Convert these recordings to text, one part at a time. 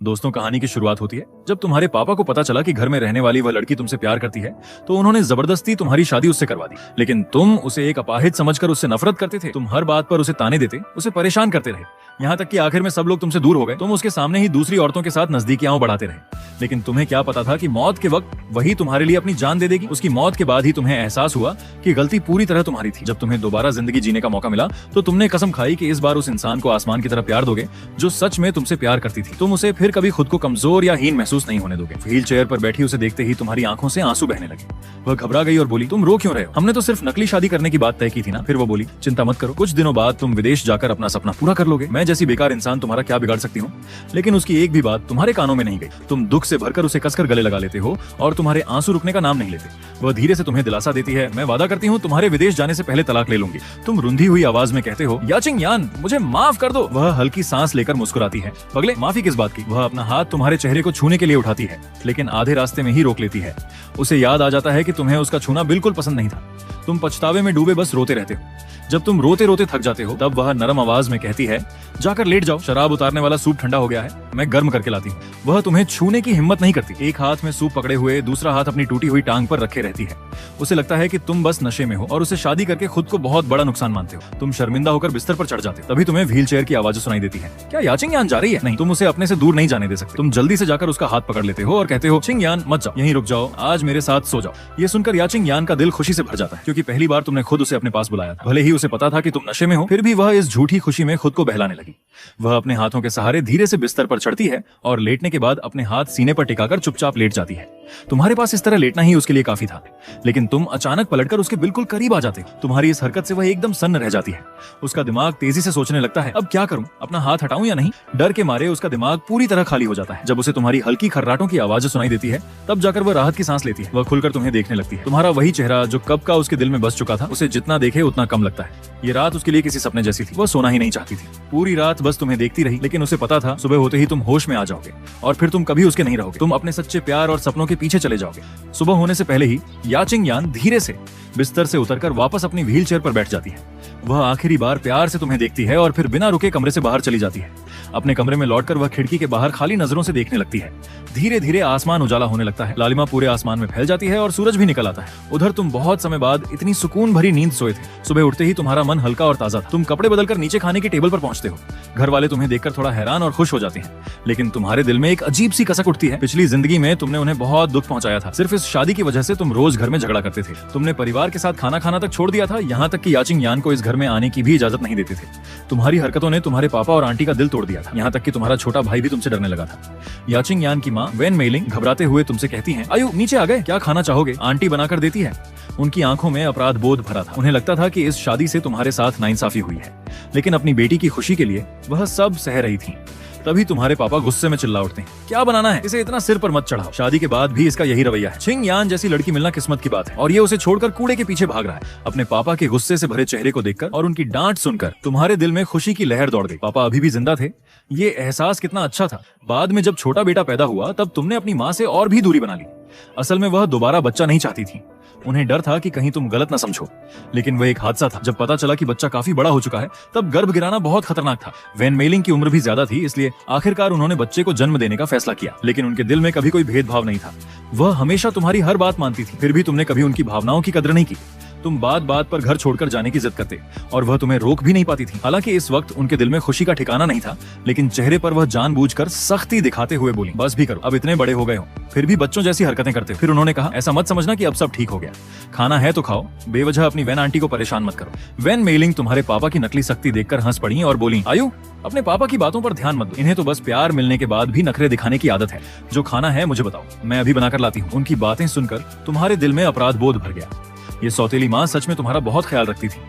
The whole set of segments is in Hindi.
दोस्तों, कहानी की शुरुआत होती है जब तुम्हारे पापा को पता चला कि घर में रहने वाली वह लड़की तुमसे प्यार करती है, तो उन्होंने जबरदस्ती तुम्हारी शादी उससे करवा दी। लेकिन तुम उसे एक अपाहिज समझकर उससे नफरत करते थे। तुम हर बात पर उसे ताने देते, उसे परेशान करते रहे, यहाँ तक कि आखिर में सब लोग तुमसे दूर हो गए। तुम उसके सामने ही दूसरी औरतों के साथ नजदीकियां बढ़ाते रहे। लेकिन तुम्हें क्या पता था कि मौत के वक्त वही तुम्हारे लिए अपनी जान दे देगी। उसकी मौत के बाद ही तुम्हें एहसास हुआ कि गलती पूरी तरह तुम्हारी थी। जब तुम्हें दोबारा जिंदगी जीने का मौका मिला तो तुमने कसम खाई कि इस बार उस इंसान को आसमान की तरह प्यार दोगे जो सच में तुमसे प्यार करती थी। तुम उसे फिर कभी खुद को कमजोर या हीन महसूस नहीं होने दोगे। व्हील चेयर पर बैठी उसे देखते ही तुम्हारी आंखों से आंसू बहने लगे। वह घबरा गई और बोली, तुम रो क्यों रहे हो? हमने तो सिर्फ नकली शादी करने की बात तय की थी ना। फिर वो बोली, चिंता मत करो, कुछ दिनों बाद तुम विदेश जाकर अपना सपना पूरा कर लोगे। मैं जैसी बेकार इंसान तुम्हारा क्या बिगाड़ सकती हूँ? लेकिन उसकी एक भी बात तुम्हारे कानों में नहीं गई। तुम दुख से भरकर उसे कसकर गले लगा लेते हो और तुम्हारे आंसू रुकने का नाम नहीं लेते। वह धीरे से तुम्हें दिलासा देती है, मैं वादा करती हूँ तुम्हारे विदेश जाने से पहले तलाक ले लूंगी। तुम रुंधी हुई आवाज में कहते हो, याचिंग यान, मुझे माफ कर दो। वह हल्की सांस लेकर मुस्कुराती है। पगले, माफी किस बात की? वह अपना हाथ तुम्हारे चेहरे को छूने के लिए उठाती है, लेकिन आधे रास्ते में ही रोक लेती है। उसे याद आ जाता है कि तुम्हें उसका छूना बिल्कुल पसंद नहीं था। तुम पछतावे में डूबे बस रोते रहते हो। जब तुम रोते रोते थक जाते हो तब वह नरम आवाज में कहती है, जाकर लेट जाओ, शराब उतारने वाला सूप ठंडा हो गया है, मैं गर्म करके लाती हूँ। वह तुम्हें छूने की हिम्मत नहीं करती। एक हाथ में सूप पकड़े हुए दूसरा हाथ अपनी टूटी हुई टांग पर रखे रहती है। उसे लगता है कि तुम बस नशे में हो और उसे शादी करके खुद को बहुत बड़ा नुकसान मानते हो। तुम शर्मिंदा होकर बिस्तर पर चढ़ जाते हो। तभी तुम्हें व्हील चेयर की आवाज सुनाई देती है। क्या याचिंग यान जा रही है? नहीं, तुम उसे अपने से दूर नहीं जाने दे सकते। तुम जल्दी से जाकर उसका हाथ पकड़ लेते हो और कहते हो, चिंग यान मत जाओ, यहीं रुक जाओ, आज मेरे साथ सो जाओ। ये सुनकर याचिंग यान का दिल खुशी से भर जाता है, क्योंकि पहली बार तुमने खुद उसे अपने पास बुलाया था। भले ही उसे पता था कि तुम नशे में हो, फिर भी वह इस झूठी खुशी में खुद को बहलाने लगी। वह अपने हाथों के सहारे धीरे से बिस्तर पर चढ़ती है और लेटने के बाद अपने हाथ सीने पर टिकाकर चुपचाप लेट जाती है। तुम्हारे पास इस तरह लेटना ही उसके लिए काफी था, लेकिन तुम अचानक पलटकर उसके बिल्कुल करीब आ जाते हो। तुम्हारी इस हरकत से वह एकदम सन्न रह जाती है। उसका दिमाग तेजी से सोचने लगता है, अब क्या करूं, अपना हाथ हटाऊं या नहीं? डर के मारे उसका दिमाग पूरी तरह खाली हो जाता है। जब उसे तुम्हारी हल्की खर्राटों की आवाज सुनाई देती है तब जाकर वह राहत की सांस लेती है। वह खुलकर तुम्हें देखने लगती है। तुम्हारा वही चेहरा जो कब का उसके दिल में बस चुका था, उसे जितना देखे उतना कम लगता है। ये रात उसके लिए किसी सपने जैसी थी। वह सोना ही नहीं चाहती थी। पूरी रात बस तुम्हें देखती रही, लेकिन उसे पता था सुबह होते ही तुम होश में आ जाओगे और फिर तुम कभी उसके नहीं रहोगे। तुम अपने सच्चे प्यार और सपनों के पीछे चले जाओगे। सुबह होने से पहले ही याचिंग यान धीरे से बिस्तर से उतरकर वापस अपनी व्हील चेयर पर बैठ जाती है। वह आखिरी बार प्यार से तुम्हें देखती है और फिर बिना रुके कमरे से बाहर चली जाती है। अपने कमरे में लौटकर वह खिड़की के बाहर खाली नजरों से देखने लगती है। धीरे धीरे आसमान उजाला होने लगता है। लालिमा पूरे आसमान में फैल जाती है और सूरज भी निकल आता है। उधर तुम बहुत समय बाद इतनी सुकून भरी नींद सोए थे। सुबह उठते ही तुम्हारा मन हल्का और ताजा था। तुम कपड़े बदलकर नीचे खाने की टेबल पर पहुंचते हो। घर वाले तुम्हें देखकर थोड़ा हैरान और खुश हो जाते हैं, लेकिन तुम्हारे दिल में एक अजीब सी कसक उठती है। पिछली जिंदगी में तुमने उन्हें बहुत दुख पहुंचाया था। सिर्फ इस शादी की वजह से तुम रोज घर में झगड़ा करते थे। तुमने परिवार के साथ खाना खाना तक छोड़ दिया था, यहाँ तक कि याचिंग यान को इस घर में आने की भी इजाजत नहीं देते थे। तुम्हारी हरकतों ने तुम्हारे पापा और आंटी का दिल तोड़ दिया था, यहाँ तक कि तुम्हारा छोटा भाई भी तुमसे डरने लगा था। याचिंग यान की माँ वेन मेलिंग घबराते हुए तुमसे कहती हैं, आयु नीचे आ गए, क्या खाना चाहोगे? आंटी बनाकर देती है। उनकी आंखों में अपराध बोध भरा था। उन्हें लगता था कि इस शादी से तुम्हारे साथ नाइंसाफी हुई है, लेकिन अपनी बेटी की खुशी के लिए वह सब सह रही थी। तभी तुम्हारे पापा गुस्से में चिल्ला उठते हैं, क्या बनाना है? इसे इतना सिर पर मत चढ़ाओ। शादी के बाद भी इसका यही रवैया है। चिंग यान जैसी लड़की मिलना किस्मत की बात है और ये उसे छोड़कर कूड़े के पीछे भाग रहा है। अपने पापा के गुस्से से भरे चेहरे को देखकर और उनकी डांट सुनकर तुम्हारे दिल में खुशी की लहर दौड़ गई। पापा अभी भी जिंदा थे, ये एहसास कितना अच्छा था। बाद में जब छोटा बेटा पैदा हुआ तब तुमने अपनी माँ से और भी दूरी बना ली। असल में वह दोबारा बच्चा नहीं चाहती थी। उन्हें डर था कि कहीं तुम गलत न समझो, लेकिन वह एक हादसा था। जब पता चला कि बच्चा काफी बड़ा हो चुका है तब गर्भ गिराना बहुत खतरनाक था। वेन मेलिंग की उम्र भी ज्यादा थी, इसलिए आखिरकार उन्होंने बच्चे को जन्म देने का फैसला किया, लेकिन उनके दिल में कभी कोई भेदभाव नहीं था। वह हमेशा तुम्हारी हर बात मानती थी, फिर भी तुमने कभी उनकी भावनाओं की कदर नहीं की। तुम बात बात पर घर छोड़कर जाने की जिद करते और वह तुम्हें रोक भी नहीं पाती थी। हालांकि इस वक्त उनके दिल में खुशी का ठिकाना नहीं था, लेकिन चेहरे पर वह जानबूझकर सख्ती दिखाते हुए बोली, बस भी करो, अब इतने बड़े हो गए हो, फिर भी बच्चों जैसी हरकतें करते हो। फिर उन्होंने कहा, ऐसा मत समझना कि अब सब ठीक हो गया, खाना है तो खाओ, बेवजह अपनी वेन आंटी को परेशान मत करो। वेन मेलिंग तुम्हारे पापा की नकली सख्ती देखकर हंस पड़ी और बोली, आयु अपने पापा की बातों पर ध्यान मत दो, इन्हें तो बस प्यार मिलने के बाद भी नखरे दिखाने की आदत है। जो खाना है मुझे बताओ, मैं अभी बनाकर लाती हूँ। उनकी बातें सुनकर तुम्हारे दिल में अपराध बोध भर गया। ये सौतेली माँ सच में तुम्हारा बहुत ख्याल रखती थी।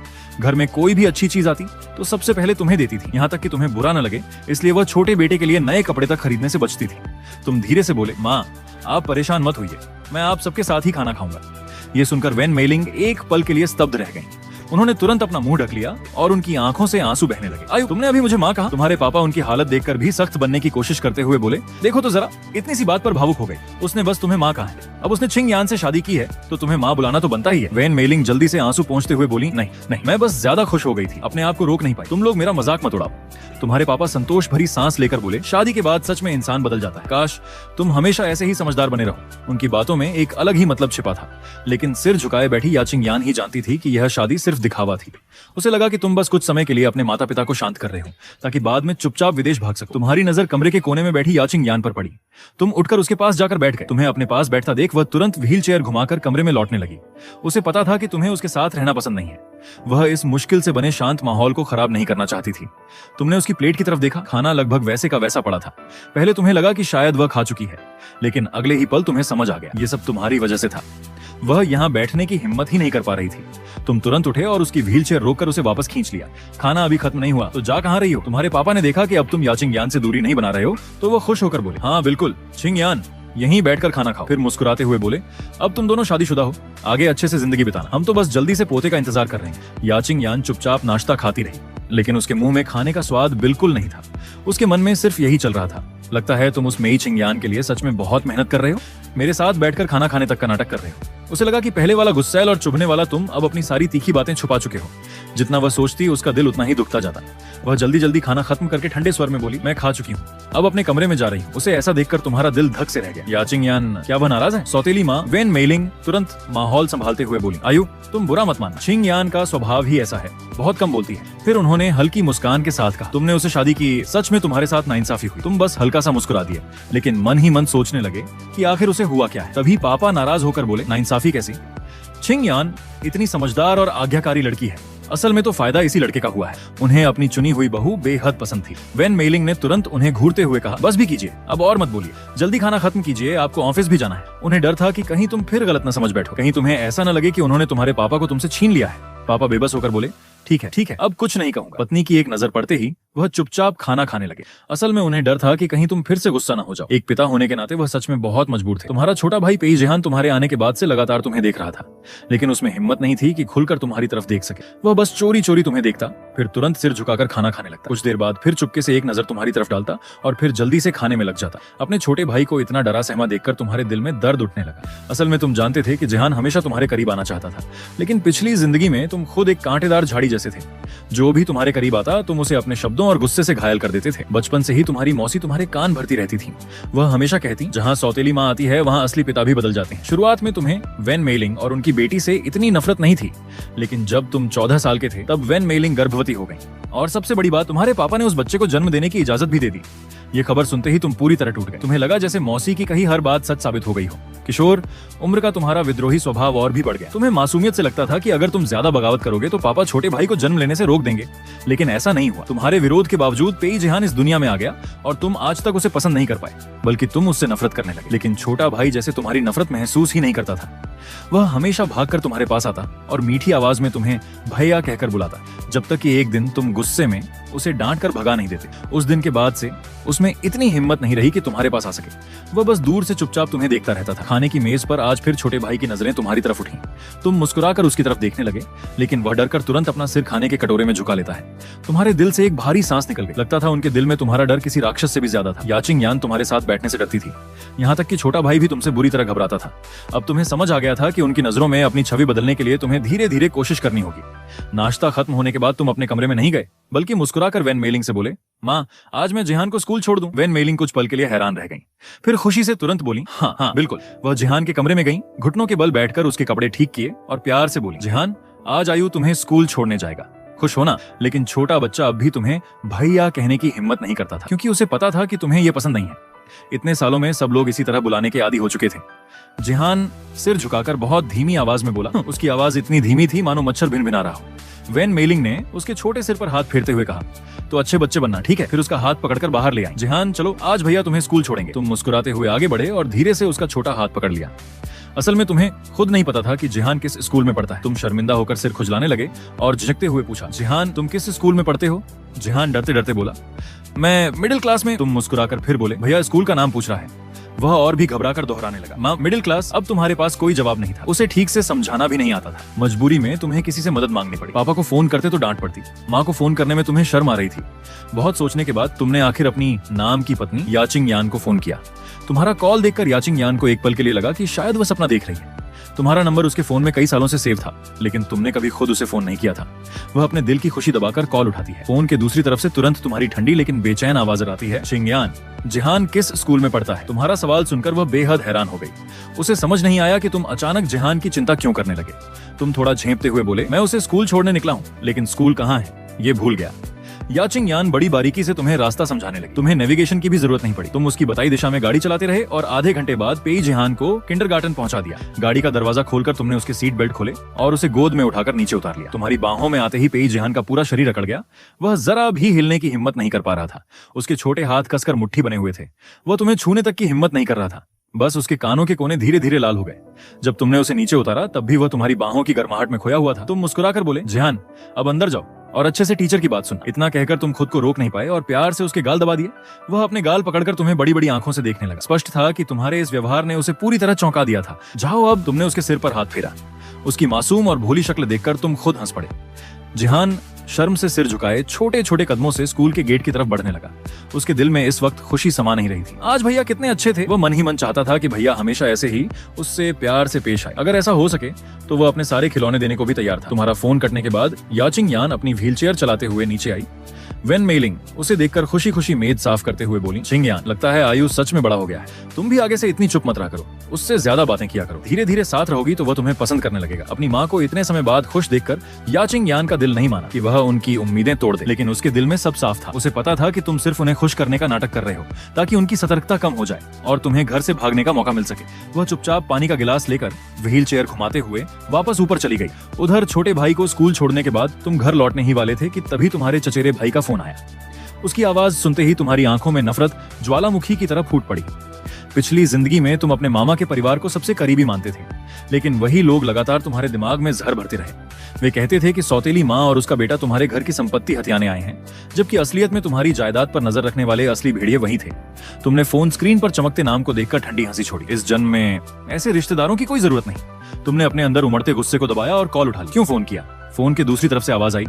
घर में कोई भी अच्छी चीज आती तो सबसे पहले तुम्हें देती थी, यहाँ तक कि तुम्हें बुरा न लगे इसलिए वह छोटे बेटे के लिए नए कपड़े तक खरीदने से बचती थी। तुम धीरे से बोले, माँ आप परेशान मत होइए, मैं आप सबके साथ ही खाना खाऊंगा। ये सुनकर वेन मेलिंग एक पल के लिए स्तब्ध रह गई। उन्होंने तुरंत अपना मुंह ढक लिया और उनकी आंखों से आंसू बहने लगे। आयु, तुमने अभी मुझे माँ कहा? तुम्हारे पापा उनकी हालत देखकर भी सख्त बनने की कोशिश करते हुए बोले, देखो तो जरा, इतनी सी बात पर भावुक हो गई। उसने बस तुम्हें माँ कहा है। अब उसने छिंग यान से शादी की है तो तुम्हें माँ बुलाना तो बनता ही है। वेन मेलिंग जल्दी से आंसू पोंछते हुए बोली, नहीं नहीं, मैं बस ज्यादा खुश हो गई थी, अपने आप को रोक नहीं पाई। तुम लोग मेरा मजाक मत उड़ाओ। तुम्हारे पापा संतोष भरी सांस लेकर बोले, शादी के बाद सच में इंसान बदल जाता है। काश तुम हमेशा ऐसे ही समझदार बने रहो। उनकी बातों में एक अलग ही मतलब छिपा था, लेकिन सिर झुकाए बैठी याचिंग यान ही जानती थी कि यह शादी सिर्फ दिखावा थी। उसे लगा कि तुम बस कुछ समय के लिए अपने माता पिता को शांत कर रहे हो ताकि बाद में चुपचाप विदेश भाग सको। तुम्हारी नजर कमरे के कोने में बैठी याचिंग यान पर पड़ी। तुम उठकर उसके पास जाकर बैठ गए। तुम्हें अपने पास बैठता देख वह तुरंत व्हील चेयर घुमाकर कमरे में लौटने लगी। उसे पता था कि तुम्हें उसके साथ रहना पसंद नहीं है। वह इस मुश्किल से बने शांत माहौल को खराब नहीं करना चाहती थी। तुमने उसकी प्लेट की तरफ देखा। खाना लगभग वैसे का वैसा पड़ा था। पहले तुम्हें लगा कि शायद वह खा चुकी है, लेकिन अगले ही पल तुम्हें समझ आ गया ये सब तुम्हारी वजह से था। वह यहाँ बैठने की हिम्मत ही नहीं कर पा रही थी। तुम तुरंत उठे और उसकी व्हील चेयर रोककर उसे वापस खींच लिया। खाना अभी खत्म नहीं हुआ तो जा कहाँ रही हो? तुम्हारे पापा ने देखा कि अब तुम याचिंग यान से दूरी नहीं बना रहे हो तो वो खुश होकर बोले, हाँ बिल्कुल छिंग यान, यहीं बैठकर खाना खाओ। फिर मुस्कुराते हुए बोले, अब तुम दोनों शादीशुदा हो, आगे अच्छे से जिंदगी बिताना। हम तो बस जल्दी से पोते का इंतजार कर रहे हैं। याचिंग यान चुपचाप नाश्ता खाती रही, लेकिन उसके मुंह में खाने का स्वाद बिल्कुल नहीं था। उसके मन में सिर्फ यही चल रहा था, लगता है तुम उस मेई छिंग यान के लिए सच में बहुत मेहनत कर रहे हो, मेरे साथ बैठकर खाना खाने तक का नाटक कर रहे हो। उसे लगा कि पहले वाला गुस्सैल और चुभने वाला तुम अब अपनी सारी तीखी बातें छुपा चुके हो। जितना वह सोचती उसका दिल उतना ही दुखता जाता। वह जल्दी जल्दी खाना खत्म करके ठंडे स्वर में बोली, मैं खा चुकी हूँ, अब अपने कमरे में जा रही हूँ। उसे ऐसा देखकर तुम्हारा दिल धक से रह गया। याचिंग यान, क्या वह नाराज है? सौतेली माँ वेन मेलिंग तुरंत माहौल संभालते हुए बोली, आयु तुम बुरा मत मानना, छिंग यान का स्वभाव ही ऐसा है, बहुत कम बोलती है। फिर उन्होंने हल्की मुस्कान के साथ कहा, तुमने उसे शादी की, सच में तुम्हारे साथ नाइंसाफी हुई। तुम बस हल्का सा मुस्कुरा दिए, लेकिन मन ही मन सोचने लगे कि आखिर उसे हुआ क्या है। तभी पापा नाराज होकर बोले, नाइंसाफी कैसी? छिंग यान इतनी समझदार और आज्ञाकारी लड़की है, असल में तो फायदा इसी लड़के का हुआ है। उन्हें अपनी चुनी हुई बहू बेहद पसंद थी। वेन मेलिंग ने तुरंत उन्हें घूरते हुए कहा, बस भी कीजिए, अब और मत बोलिए, जल्दी खाना खत्म कीजिए, आपको ऑफिस भी जाना है। उन्हें डर था कि कहीं तुम फिर गलत न समझ बैठो, कहीं तुम्हें ऐसा न लगे कि उन्होंने तुम्हारे पापा को तुमसे छीन लिया है। पापा बेबस होकर बोले, ठीक है, अब कुछ नहीं कहूंगा। पत्नी की एक नजर पड़ते ही वह चुपचाप खाना खाने लगे। असल में उन्हें डर था कि कहीं तुम फिर से गुस्सा न हो जाओ। एक पिता होने के नाते वह सच में बहुत मजबूर थे। तुम्हारा छोटा भाई पेई जेहान तुम्हारे आने के बाद से लगातार तुम्हें देख रहा था, लेकिन उसमें हिम्मत नहीं थी कि खुलकर तुम्हारी तरफ देख सके। वह बस चोरी चोरी तुम्हें देखता, फिर तुरंत सिर झुकाकर खाना खाने लगता। कुछ देर बाद फिर चुपके से एक नजर तुम्हारी तरफ डालता और फिर जल्दी से खाने में लग जाता। अपने छोटे भाई को इतना डरा सहमा देखकर तुम्हारे दिल में दर्द उठने लगा। असल में तुम जानते थे कि जेहान हमेशा तुम्हारे करीब आना चाहता था, लेकिन पिछली जिंदगी में तुम खुद एक कांटेदार झाड़ी जैसे थे। जो भी तुम्हारे करीब आता तुम उसे अपने शब्दों और गुस्से से घायल कर देते थे। बचपन से ही तुम्हारी मौसी तुम्हारे कान भरती रहती थी। वह हमेशा कहती, जहाँ सौतेली माँ आती है वहाँ असली पिता भी बदल जाते हैं। शुरुआत में तुम्हें वेन मेलिंग और उनकी बेटी से इतनी नफरत नहीं थी, लेकिन जब तुम 14 साल के थे तब वेन मेलिंग गर्भवती हो गई, और सबसे बड़ी बात, तुम्हारे पापा ने उस बच्चे को जन्म देने की इजाजत भी दे दी। ये खबर सुनते ही तुम पूरी तरह टूट गए। तुम्हें लगा जैसे मौसी की कही हर बात सच साबित हो गई हो। किशोर, उम्र का तुम्हारा विद्रोही स्वभाव और भी बढ़ गया। तुम्हें मासूमियत से लगता था कि अगर तुम ज्यादा बगावत करोगे तो पापा छोटे भाई को जन्म लेने से रोक देंगे, लेकिन ऐसा नहीं हुआ। तुम्हारे विरोध के बावजूद पेई जेहान इस दुनिया में आ गया और तुम आज तक उसे पसंद नहीं कर पाए, बल्कि तुम उससे नफरत करने लगे। लेकिन छोटा भाई जैसे तुम्हारी नफरत महसूस ही नहीं करता था। वह हमेशा भागकर तुम्हारे पास आता और मीठी आवाज में तुम्हें भैया कहकर बुलाता, जब तक कि एक दिन तुम गुस्से में उसे डांट कर भगा नहीं देते। उस दिन के बाद से उसमें इतनी हिम्मत नहीं रही कि तुम्हारे पास आ सके। वह बस दूर से चुपचाप तुम्हें देखता रहता था। खाने की मेज पर आज फिर छोटे भाई की नजरें तुम्हारी तरफ उठी। तुम मुस्कुराकर उसकी तरफ देखने लगे, लेकिन वह डरकर तुरंत अपना सिर खाने के कटोरे में झुका लेता है। तुम्हारे दिल से एक भारी सांस निकल गई। लगता था उनके दिल में तुम्हारा डर किसी राक्षस से भी ज्यादा था। याचिंग यान तुम्हारे साथ बैठने से डरती थी, यहाँ तक कि छोटा भाई भी तुमसे बुरी तरह घबराता था। अब तुम्हें समझ आ गया था कि उनकी नजरों में अपनी छवि बदलने के लिए तुम्हें धीरे धीरे कोशिश करनी होगी। नाश्ता खत्म होने के बाद तुम अपने कमरे में नहीं गए, बल्कि मुस्कुराकर वेन मेलिंग से बोले, माँ आज मैं जेहान को स्कूल छोड़ दूं। वेन मेलिंग कुछ पल के लिए हैरान रह गईं, फिर खुशी से तुरंत बोली, हाँ हाँ बिल्कुल। वह जेहान के कमरे में गईं, घुटनों के बल बैठकर उसके कपड़े ठीक किए और प्यार से बोली, जेहान आज आयु तुम्हें स्कूल छोड़ने जाएगा, खुश होना। लेकिन छोटा बच्चा अब भी तुम्हें भैया कहने की हिम्मत नहीं करता था, क्योंकि उसे पता था कि तुम्हें यह पसंद नहीं है। इतने सालों में सब लोग इसी तरह बुलाने के आदी हो चुके थे। जेहान सिर झुकाकर बहुत धीमी आवाज में बोला। उसकी आवाज इतनी धीमी थी मानो मच्छर भिनभिना रहा हो। वेन मेलिंग ने उसके छोटे सिर पर हाथ फेरते हुए कहा, तो अच्छे बच्चे बनना, ठीक है? फिर उसका हाथ पकड़कर बाहर ले आई। जेहान चलो आज भैया तुम्हें स्कूल छोड़ेंगे। तुम मुस्कुराते हुए आगे बढ़े और धीरे से उसका छोटा हाथ पकड़ लिया। असल में तुम्हें खुद नहीं पता था कि जेहान किस स्कूल में पढ़ता है। तुम शर्मिंदा होकर सिर खुजलाने लगे और झिझकते हुए पूछा, जेहान तुम किस स्कूल में पढ़ते हो? जेहान डरते डरते बोला, मैं मिडिल क्लास में। तुम मुस्कुराकर फिर बोले, भैया स्कूल का नाम पूछ रहा है। वह और भी घबराकर दोहराने लगा, माँ मिडिल क्लास। अब तुम्हारे पास कोई जवाब नहीं था, उसे ठीक से समझाना भी नहीं आता था। मजबूरी में तुम्हें किसी से मदद मांगनी पड़ी। पापा को फोन करते तो डांट पड़ती, माँ को फोन करने में तुम्हें शर्म आ रही थी। बहुत सोचने के बाद तुमने आखिर अपनी नाम की पत्नी याचिंग यान को फोन किया। तुम्हारा कॉल देखकर याचिंग यान को एक पल के लिए लगा कि शायद वह सपना देख रही है। तुम्हारा नंबर उसके फोन में कई सालों से सेव था, लेकिन तुमने कभी खुद उसे फोन नहीं किया था। वह अपने दिल की खुशी दबाकर कॉल उठाती है। फोन के दूसरी तरफ से तुरंत तुम्हारी ठंडी लेकिन बेचैन आवाज आती है, चिंगयान, जिहान किस स्कूल में पढ़ता है? तुम्हारा सवाल सुनकर वह बेहद हैरान हो गई। उसे समझ नहीं आया कि तुम अचानक जिहान की चिंता क्यों करने लगे। तुम थोड़ा झेंपते हुए बोले, मैं उसे स्कूल छोड़ने निकला हूँ, लेकिन स्कूल कहाँ है ये भूल गया। याचिंग यान बड़ी बारीकी से तुम्हें रास्ता समझाने लगी। तुम्हें नेविगेशन की भी जरूरत नहीं पड़ी। तुम उसकी बताई दिशा में गाड़ी चलाते रहे और आधे घंटे बाद पेई जिहान को किंडरगार्टन पहुंचा दिया। गाड़ी का दरवाजा खोलकर तुमने उसके सीट बेल्ट खोले और उसे गोद में उठाकर नीचे उतार लिया। तुम्हारी बाहों में आते ही पेई जिहान का पूरा शरीर अकड़ गया। वह जरा भी हिलने की हिम्मत नहीं कर पा रहा था। उसके छोटे हाथ कसकर मुट्ठी बने हुए थे। वह तुम्हें छूने तक की हिम्मत नहीं कर रहा था। बस उसके कानों के कोने धीरे धीरे लाल हो गए। जब तुमने उसे नीचे उतारा तब भी वह तुम्हारी बाहों की गर्माहट में खोया हुआ था। तुम मुस्कुराकर बोले, जिहान अब अंदर जाओ और अच्छे से टीचर की बात सुन। इतना कहकर तुम खुद को रोक नहीं पाए और प्यार से उसके गाल दबा दिए। वह अपने गाल पकड़कर तुम्हें बड़ी बड़ी आंखों से देखने लगा। स्पष्ट था कि तुम्हारे इस व्यवहार ने उसे पूरी तरह चौंका दिया था। जाओ अब। तुमने उसके सिर पर हाथ फेरा। उसकी मासूम और भोली शक्ल देखकर तुम खुद हंस पड़े। जिहान शर्म से सिर झुकाए छोटे छोटे कदमों से स्कूल के गेट की तरफ बढ़ने लगा। उसके दिल में इस वक्त खुशी समा नहीं रही थी। आज भैया कितने अच्छे थे। वह मन ही मन चाहता था कि भैया हमेशा ऐसे ही उससे प्यार से पेश आए। अगर ऐसा हो सके तो वह अपने सारे खिलौने देने को भी तैयार था। तुम्हारा फोन कटने के बाद याचिंग यान अपनी व्हीलचेयर चलाते हुए नीचे आई। वेन मेलिंग उसे देखकर खुशी खुशी मेज साफ करते हुए बोली, चिंगयान, लगता है आयुष सच में बड़ा हो गया है। तुम भी आगे से इतनी चुप मत रहा करो, उससे ज्यादा बातें किया करो। धीरे धीरे साथ रहोगी तो वह तुम्हें पसंद करने लगेगा। अपनी माँ को इतने समय बाद खुश देखकर याचिंग यान का दिल नहीं माना कि वह उनकी उम्मीदें तोड़ दे, लेकिन उसके दिल में सब साफ था। उसे पता था कि तुम सिर्फ उन्हें खुश करने का नाटक कर रहे हो ताकि उनकी सतर्कता कम हो जाए और तुम्हें घर से भागने का मौका मिल सके। वह चुपचाप पानी का गिलास लेकर व्हील चेयर घुमाते हुए वापस ऊपर चली गई। उधर छोटे भाई को स्कूल छोड़ने के बाद तुम घर लौटने ही वाले थे कि तभी तुम्हारे चचेरे भाई का फोन आया। उसकी आवाज सुनते ही तुम्हारी आंखों में नफरत ज्वालामुखी की तरह फूट पड़ी। पिछली जिंदगी में तुम अपने मामा के परिवार को सबसे करीबी मानते थे, लेकिन वही लोग लगातार तुम्हारे दिमाग में जहर भरते रहे। वे कहते थे कि सौतेली माँ और उसका बेटा तुम्हारे घर की संपत्ति हथियाने आए हैं, जबकि असलियत में तुम्हारी जायदाद पर नजर रखने वाले असली भेड़िए वही थे। तुमने फोन स्क्रीन पर चमकते नाम को देखकर ठंडी हंसी छोड़ी। इस जन्म में ऐसे रिश्तेदारों की कोई जरूरत नहीं। तुमने अपने अंदर उमड़ते गुस्से को दबाया और कॉल उठा ली। क्यों फोन किया? फोन के दूसरी तरफ से आवाज आई,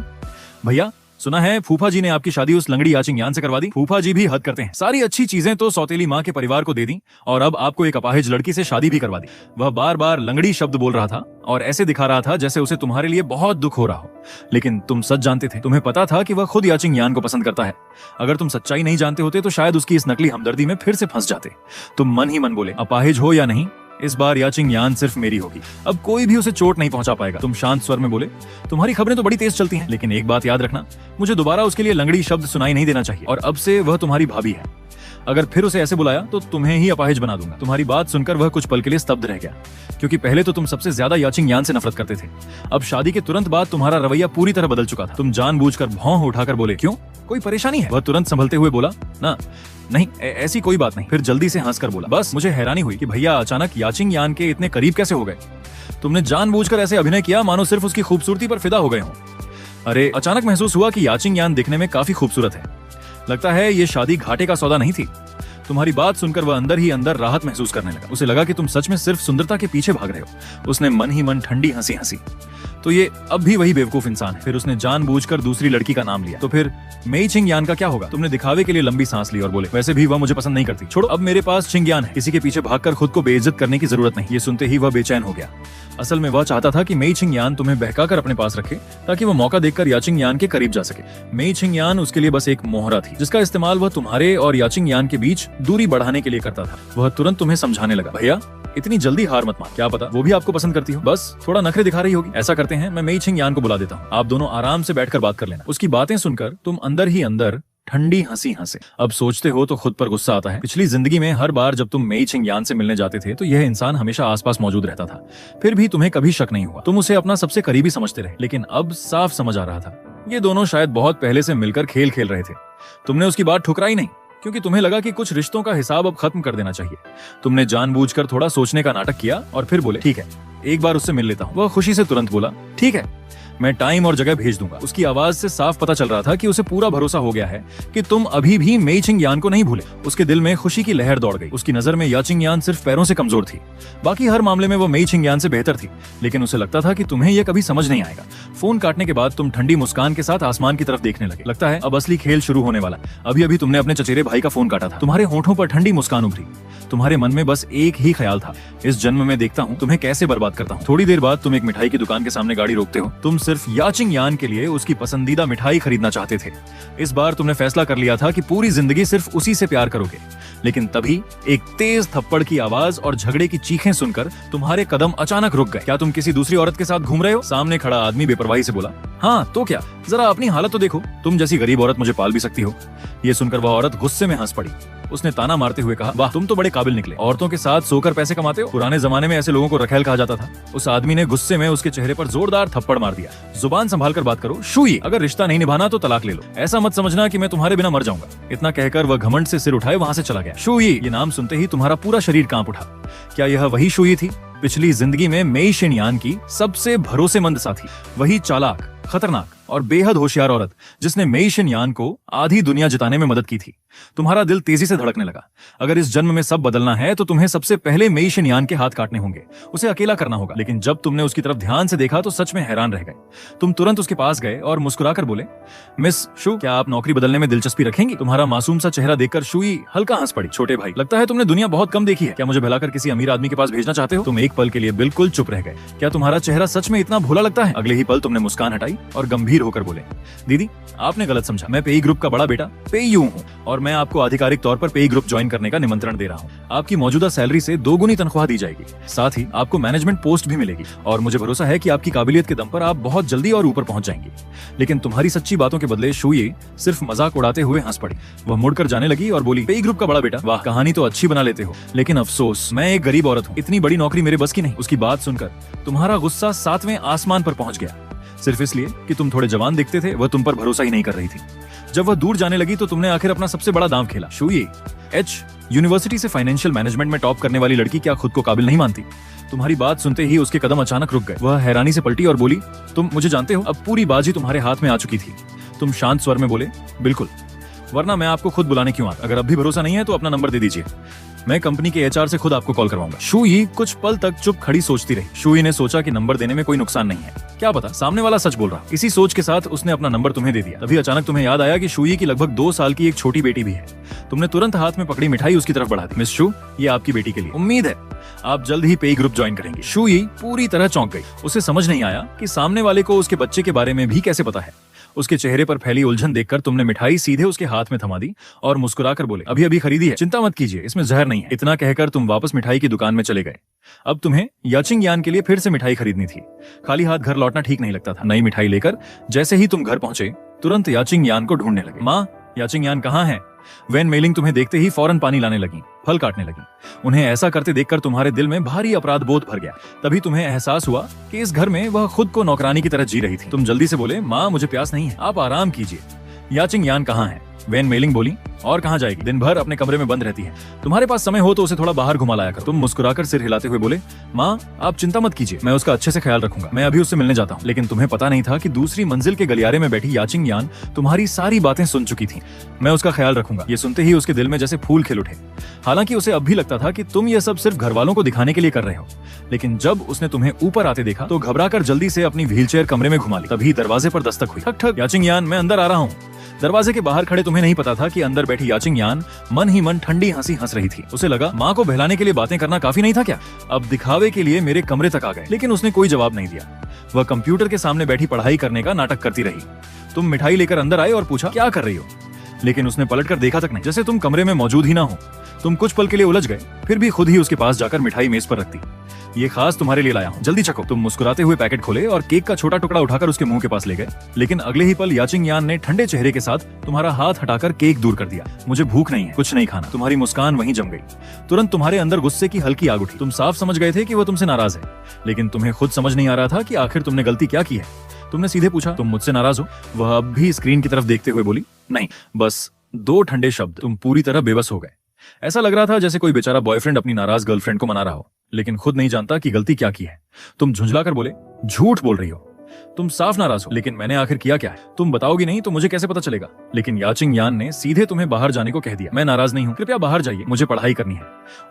भैया सुना है फूफा जी ने आपकी शादी उस लंगड़ी याचिंग यान से करवा दी। फूफा जी भी हद करते हैं। सारी अच्छी चीजें तो सौतेली माँ के परिवार को दे दी और अब आपको एक अपाहिज लड़की से शादी भी करवा दी। वह बार बार लंगड़ी शब्द बोल रहा था और ऐसे दिखा रहा था जैसे उसे तुम्हारे लिए बहुत दुख हो रहा हो, लेकिन तुम सच जानते थे। तुम्हें पता था कि वह खुद याचिंग यान को पसंद करता है। अगर तुम सच्चाई नहीं जानते होते तो शायद उसकी इस नकली हमदर्दी में फिर से फंस जाते। तुम मन ही मन बोले, अपाहिज हो या नहीं, इस बार याचिंग यान सिर्फ मेरी होगी। अब कोई भी उसे चोट नहीं पहुंचा पाएगा। तुम शांत स्वर में बोले, तुम्हारी खबरें तो बड़ी तेज चलती हैं, लेकिन एक बात याद रखना, मुझे दोबारा उसके लिए लंगड़ी शब्द सुनाई नहीं देना चाहिए। और अब से वह तुम्हारी भाभी है। अगर फिर उसे ऐसे बुलाया तो तुम्हें ही अपाहिज बना दूंगा। तुम्हारी बात सुनकर वह कुछ पल के लिए स्तब्ध रह गया, क्योंकि पहले तो तुम सबसे ज्यादा याचिंग यान से नफरत करते थे। अब शादी के तुरंत बाद तुम्हारा रवैया पूरी तरह बदल चुका था। तुम जानबूझकर भौं उठाकर बोले, क्यों, कोई परेशानी है? वह तुरंत संभलते हुए बोला, ना नहीं, ऐसी कोई बात नहीं। फिर जल्दी से हंसकर बोला, बस मुझे हैरानी हुई कि भैया अचानक याचिंग यान के इतने करीब कैसे हो गए। तुमने जानबूझकर ऐसे अभिनय किया मानो सिर्फ उसकी खूबसूरती पर फिदा हो गए हो। अरे अचानक महसूस हुआ कि याचिंग यान दिखने में काफी खूबसूरत है। लगता है ये शादी घाटे का सौदा नहीं थी। तुम्हारी बात सुनकर वह अंदर ही अंदर राहत महसूस करने लगा। उसे लगा कि तुम सच में सिर्फ सुंदरता के पीछे भाग रहे हो। उसने मन ही मन ठंडी हंसी हंसी। तो ये अब भी वही बेवकूफ इंसान है। फिर उसने जानबूझकर दूसरी लड़की का नाम लिया। तो फिर मेई चिंग यान का क्या होगा? तुमने दिखावे के लिए लंबी सांस ली और बोले, वैसे भी वह मुझे पसंद नहीं करती। छोड़ो, अब मेरे पास चिंग यान है। किसी के पीछे भागकर खुद को बेइज्जत करने की जरूरत नहीं। ये सुनते ही वह बेचैन हो गया। असल में वह चाहता था कि मेई चिंग यान तुम्हें बहकाकर अपने पास रखे ताकि वह मौका देखकर याचिंग यान के करीब जा सके। मेई चिंग यान उसके लिए बस एक मोहरा थी, जिसका इस्तेमाल वह तुम्हारे और याचिंग यान के बीच दूरी बढ़ाने के लिए करता था। वह तुरंत तुम्हें समझाने लगा, भैया इतनी जल्दी हार मत मान, क्या पता वो भी आपको पसंद करती हो, बस थोड़ा नखरे दिखा रही होगी। ऐसा करते हैं, मैं मेई चिंग यान को बुला देता हूँ, आप दोनों आराम से बैठकर बात कर लेना। उसकी बातें सुनकर तुम अंदर ही अंदर ठंडी हंसी हंसे। अब सोचते हो तो खुद पर गुस्सा आता है। पिछली जिंदगी में हर बार जब तुम मेई चिंग यान से मिलने जाते थे तो यह इंसान हमेशा आसपास मौजूद रहता था, फिर भी तुम्हें कभी शक नहीं हुआ। तुम उसे अपना सबसे करीबी समझते रहे, लेकिन अब साफ समझ आ रहा था ये दोनों शायद बहुत पहले से मिलकर खेल खेल रहे थे। तुमने उसकी बात ठुकराई नहीं, क्योंकि तुम्हें लगा कि कुछ रिश्तों का हिसाब अब खत्म कर देना चाहिए। तुमने जानबूझकर थोड़ा सोचने का नाटक किया और फिर बोले, ठीक है, एक बार उससे मिल लेता हूँ। वह खुशी से तुरंत बोला, ठीक है, मैं टाइम और जगह भेज दूंगा। उसकी आवाज से साफ पता चल रहा था कि उसे पूरा भरोसा हो गया है कि तुम अभी भी मेई चिंग यान को नहीं भूले। उसके दिल में खुशी की लहर दौड़ गई। उसकी नजर में याचिंग यान सिर्फ पैरों से कमजोर थी, बाकी हर मामले में वो मेई चिंग यान से बेहतर थी, लेकिन उसे लगता था कि तुम्हें यह कभी समझ नहीं आएगा। फोन काटने के बाद तुम ठंडी मुस्कान के साथ आसमान की तरफ देखने लगे। लगता है अब असली खेल शुरू होने वाला। अभी अभी तुमने अपने चचेरे भाई का फोन काटा था। तुम्हारे होठों पर ठंडी मुस्कान उभरी। तुम्हारे मन में बस एक ही ख्याल था, इस जन्म में देखता हूँ तुम्हें कैसे बर्बाद करता हूँ। थोड़ी देर बाद तुम एक मिठाई की दुकान के सामने गाड़ी रोकते हो। तुम सिर्फ याचिंग यान के लिए उसकी पसंदीदा मिठाई खरीदना चाहते थे। इस बार तुमने फैसला कर लिया था कि पूरी जिंदगी सिर्फ उसी से प्यार करोगे। लेकिन तभी एक तेज थप्पड़ की आवाज और झगड़े की चीखें सुनकर तुम्हारे कदम अचानक रुक गए। क्या तुम किसी दूसरी औरत के साथ घूम रहे हो? सामने खड़ा आदमी बेपरवाही से बोला। हाँ तो क्या, जरा अपनी हालत तो देखो, तुम जैसी गरीब औरत मुझे पाल भी सकती हो। ये सुनकर वह औरत गुस्से में हंस पड़ी। उसने ताना मारते हुए कहा, वाह तुम तो बड़े काबिल निकले, औरतों के साथ सोकर पैसे कमाते हो। पुराने जमाने में ऐसे लोगों को रखेल कहा जाता था। उस आदमी ने गुस्से में उसके चेहरे पर जोरदार थप्पड़ मार दिया। जुबान संभाल कर बात करो शुई, अगर रिश्ता नहीं निभाना तो तलाक ले लो। ऐसा मत समझना कि मैं तुम्हारे बिना मर जाऊंगा। इतना कहकर वह घमंड से सिर उठाए वहां से चला गया। शुई, ये नाम सुनते ही तुम्हारा पूरा शरीर कांप उठा। क्या यह वही शुई थी, पिछली जिंदगी में मेई शिन यान की सबसे भरोसेमंद साथी, वही चालाक, खतरनाक और बेहद होशियार औरत जिसने मेई शिन यान को आधी दुनिया जिताने में मदद की थी? तुम्हारा दिल तेजी से धड़कने लगा। अगर इस जन्म में सब बदलना है तो तुम्हें सबसे पहले मेई शिन यान के हाथ काटने होंगे, उसे अकेला करना होगा। लेकिन जब तुमने उसकी तरफ ध्यान से देखा तो सच में हैरान रह गए। तुम तुरंत उसके पास गए और मुस्कुराकर बोले, मिस शु, क्या आप नौकरी बदलने में दिलचस्पी रखेंगी? तुम्हारा मासूम सा चेहरा देखकर शुई हल्का हंस पड़ी। छोटे भाई, लगता है तुमने दुनिया बहुत कम देखी है। क्या मुझे भुलाकर किसी अमीर आदमी के पास भेजना चाहते हो? तुम एक पल के लिए बिल्कुल चुप रह गए। क्या तुम्हारा चेहरा सच में इतना भोला लगता है? अगले ही पल तुमने मुस्कान हटाई और गंभीर होकर बोले, दीदी आपने गलत समझा, मैं पेई ग्रुप का बड़ा बेटा पेयू हूँ और मैं आपको आधिकारिक तौर पर पेई ग्रुप ज्वाइन करने का निमंत्रण दे रहा हूँ। आपकी मौजूदा सैलरी से 2 गुनी तनख्वाह दी जाएगी, साथ ही आपको मैनेजमेंट पोस्ट भी मिलेगी और मुझे भरोसा है कि आपकी काबिलियत के दम पर आप बहुत जल्दी और ऊपर पहुंच जाएंगी। लेकिन तुम्हारी सच्ची बातों के बदले शुई सिर्फ मजाक उड़ाते हुए हंस पड़ी। वह मुड़कर जाने लगी और बोली, पेई ग्रुप का बड़ा बेटा, वाह कहानी तो अच्छी बना लेते हो, लेकिन अफसोस मैं एक गरीब औरत हूँ, इतनी बड़ी नौकरी मेरे बस की नहीं। उसकी बात सुनकर तुम्हारा गुस्सा 7वें आसमान पर पहुंच गया। सिर्फ इसलिए कि तुम थोड़े जवान दिखते थे, वह तुम पर भरोसा ही नहीं कर रही थी। जब वह दूर जाने लगी तो तुमने आखिर अपना सबसे बड़ा दांव खेला। शुई, यूनिवर्सिटी से फाइनेंशियल मैनेजमेंट में टॉप करने वाली लड़की क्या खुद को काबिल नहीं मानती? तुम्हारी बात सुनते ही उसके कदम अचानक रुक गए। वह हैरानी से पलटी और बोली, तुम मुझे जानते हो? अब पूरी बाजी तुम्हारे हाथ में आ चुकी थी। तुम शांत स्वर में बोले, बिल्कुल, वरना मैं आपको खुद बुलाने क्यों आता? अगर अब भी भरोसा नहीं है तो अपना नंबर दे दीजिए, मैं कंपनी के एचआर से खुद आपको कॉल करवाऊंगा। शुई कुछ पल तक चुप खड़ी सोचती रही। शुई ने सोचा कि नंबर देने में कोई नुकसान नहीं है, क्या पता सामने वाला सच बोल रहा। इसी सोच के साथ उसने अपना नंबर तुम्हें दे दिया। तभी अचानक तुम्हें याद आया कि शुई की लगभग 2 साल की एक छोटी बेटी भी है। तुमने तुरंत हाथ में पकड़ी मिठाई उसकी तरफ बढ़ा दी। मिस शु, ये आपकी बेटी के लिए, उम्मीद है आप जल्द ही पेई ग्रुप ज्वाइन करेंगे। शुई पूरी तरह चौंक गई। उसे समझ नहीं आया कि सामने वाले को उसके बच्चे के बारे में भी कैसे पता है। उसके चेहरे पर फैली उलझन देखकर तुमने मिठाई सीधे उसके हाथ में थमा दी और मुस्कुराकर बोले, अभी अभी खरीदी है, चिंता मत कीजिए, इसमें जहर नहीं है। इतना कहकर तुम वापस मिठाई की दुकान में चले गए। अब तुम्हें याचिंग यान के लिए फिर से मिठाई खरीदनी थी। खाली हाथ घर लौटना ठीक नहीं लगता था। नई मिठाई लेकर जैसे ही तुम घर पहुंचे तुरंत याचिंग यान को ढूंढने लगे। माँ, याचिंग यान कहाँ है? वैन मेलिंग तुम्हें देखते ही फौरन पानी लाने लगी, फल काटने लगी। उन्हें ऐसा करते देखकर तुम्हारे दिल में भारी अपराध बोध भर गया। तभी तुम्हें एहसास हुआ कि इस घर में वह खुद को नौकरानी की तरह जी रही थी। तुम जल्दी से बोले, माँ मुझे प्यास नहीं है, आप आराम कीजिए। याचिंग यान कहाँ है? वैन मेलिंग बोली, और कहाँ जाएगी, दिन भर अपने कमरे में बंद रहती है। तुम्हारे पास समय हो तो उसे थोड़ा बाहर घुमा लाया कर। तुम मुस्कुराकर सिर हिलाते हुए बोले, माँ आप चिंता मत कीजिए, मैं उसका अच्छे से ख्याल रखूंगा, मैं अभी उससे मिलने जाता हूँ। लेकिन तुम्हें पता नहीं था कि दूसरी मंजिल के गलियारे में बैठी याचिंग यान तुम्हारी सारी बातें सुन चुकी थी। मैं उसका ख्याल रखूंगा, ये सुनते ही उसके दिल में जैसे फूल खिल उठे। हालांकि उसे अब भी लगता था कि तुम ये सब सिर्फ घर वालों को दिखाने के लिए कर रहे हो। लेकिन जब उसने तुम्हें ऊपर आते देखा तो घबराकर जल्दी से अपनी व्हीलचेयर कमरे में घुमा ली। तभी दरवाजे पर दस्तक हुई। ठक ठक, याचिंग यान मैं अंदर आ रहा हूँ। दरवाजे के बाहर खड़े तुम्हें नहीं पता था कि अंदर बैठी याचिंग यान मन ही मन ठंडी हंसी हंस रही थी। उसे लगा माँ को बहलाने के लिए बातें करना काफी नहीं था क्या? अब दिखावे के लिए मेरे कमरे तक आ गए। लेकिन उसने कोई जवाब नहीं दिया। वह कंप्यूटर के सामने बैठी पढ़ाई करने का नाटक करती रही। तुम मिठाई लेकर अंदर आए और पूछा, क्या कर रही हो? लेकिन उसने पलटकर देखा तक नहीं, जैसे तुम कमरे में मौजूद ही ना हो। तुम कुछ पल के लिए उलझ गए, फिर भी खुद ही उसके पास जाकर मिठाई मेज पर रख दी। ये खास तुम्हारे लिए लाया हूँ, जल्दी चखो। तुम मुस्कुराते हुए पैकेट खोले और केक का छोटा टुकड़ा उठाकर उसके मुंह के पास ले गए। लेकिन अगले ही पल याचिंग यान ने ठंडे चेहरे के साथ तुम्हारा हाथ हटाकर केक दूर कर दिया। मुझे भूख नहीं है, कुछ नहीं खाना। तुम्हारी मुस्कान वहीं जम गई। तुरंत तुम्हारे अंदर गुस्से की हल्की आग उठी। तुम साफ समझ गए थे कि वो तुमसे नाराज है, लेकिन तुम्हें खुद समझ नहीं आ रहा था कि आखिर तुमने गलती क्या की है। तुमने सीधे पूछा, तुम मुझसे नाराज हो? वह अब भी स्क्रीन की तरफ देखते हुए बोली, नहीं, बस 2 ठंडे शब्द। तुम पूरी तरह बेबस हो गए। ऐसा लग रहा था जैसे कोई बेचारा बॉयफ्रेंड अपनी नाराज गर्लफ्रेंड को मना रहा हो, लेकिन खुद नहीं जानता कि गलती क्या की है। तुम झुंझलाकर बोले, झूठ बोल रही हो। तुम साफ नाराज हो। लेकिन मैंने आखिर किया क्या है? तुम बताओगी नहीं तो मुझे कैसे पता चलेगा? लेकिन याचिंग यान ने सीधे तुम्हें बाहर जाने को कह दिया। मैं नाराज नहीं हूँ, कृपया बाहर जाइए, मुझे पढ़ाई करनी है।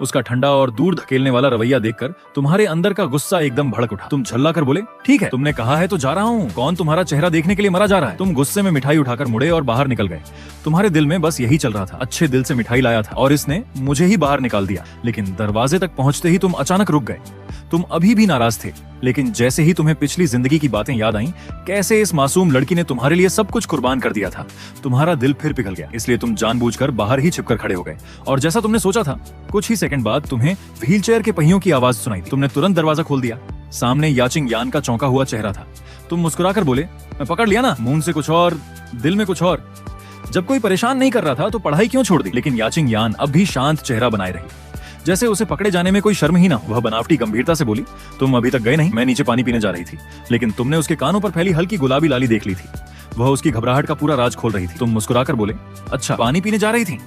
उसका ठंडा और दूर धकेलने वाला रवैया देखकर तुम्हारे अंदर का गुस्सा एकदम भड़क उठा। तुम झल्ला कर बोले, ठीक है, तुमने कहा है तो जा रहा हूँ। कौन तुम्हारा चेहरा देखने के लिए मरा जा रहा है? तुम गुस्से में मिठाई उठाकर मुड़े और बाहर निकल गए। तुम्हारे दिल में बस यही चल रहा था, अच्छे दिल से मिठाई लाया था और इसने मुझे ही बाहर निकाल दिया। लेकिन दरवाजे तक पहुंचते ही तुम अचानक रुक गए। तुम अभी भी नाराज थे, लेकिन जैसे ही तुम्हें पिछली जिंदगी की बातें याद आईं, कैसे इस मासूम लड़की ने तुम्हारे लिए सब कुछ कुर्बान कर दिया था, तुम्हारा दिल फिर पिघल गया। इसलिए तुम जानबूझकर बाहर ही छिपकर खड़े हो गए। और जैसा तुमने सोचा था, कुछ ही सेकंड बाद तुम्हें व्हीलचेयर के पहियों की आवाज सुनाई दी। तुमने तुरंत दरवाजा खोल दिया। सामने याचिंग यान का चौंका हुआ चेहरा था। तुम मुस्कुराकर बोले, मैं पकड़ लिया ना, मुंह से कुछ और, दिल में कुछ और। जब कोई परेशान नहीं कर रहा था तो पढ़ाई क्यों छोड़ दी? लेकिन याचिंग यान अब भी शांत चेहरा बनाए रही, जैसे उसे पकड़े जाने में कोई शर्म ही ना हो। वह बनावटी गंभीरता से बोली, तुम अभी तक गए नहीं? मैं नीचे पानी पीने जा रही थी, लेकिन तुमने उसके कानों पर फैली हल्की गुलाबी लाली देख ली थी। वह उसकी घबराहट का पूरा राज खोल रही थी। तुम मुस्कुराकर बोले, अच्छा, पानी पीने जा रही थी?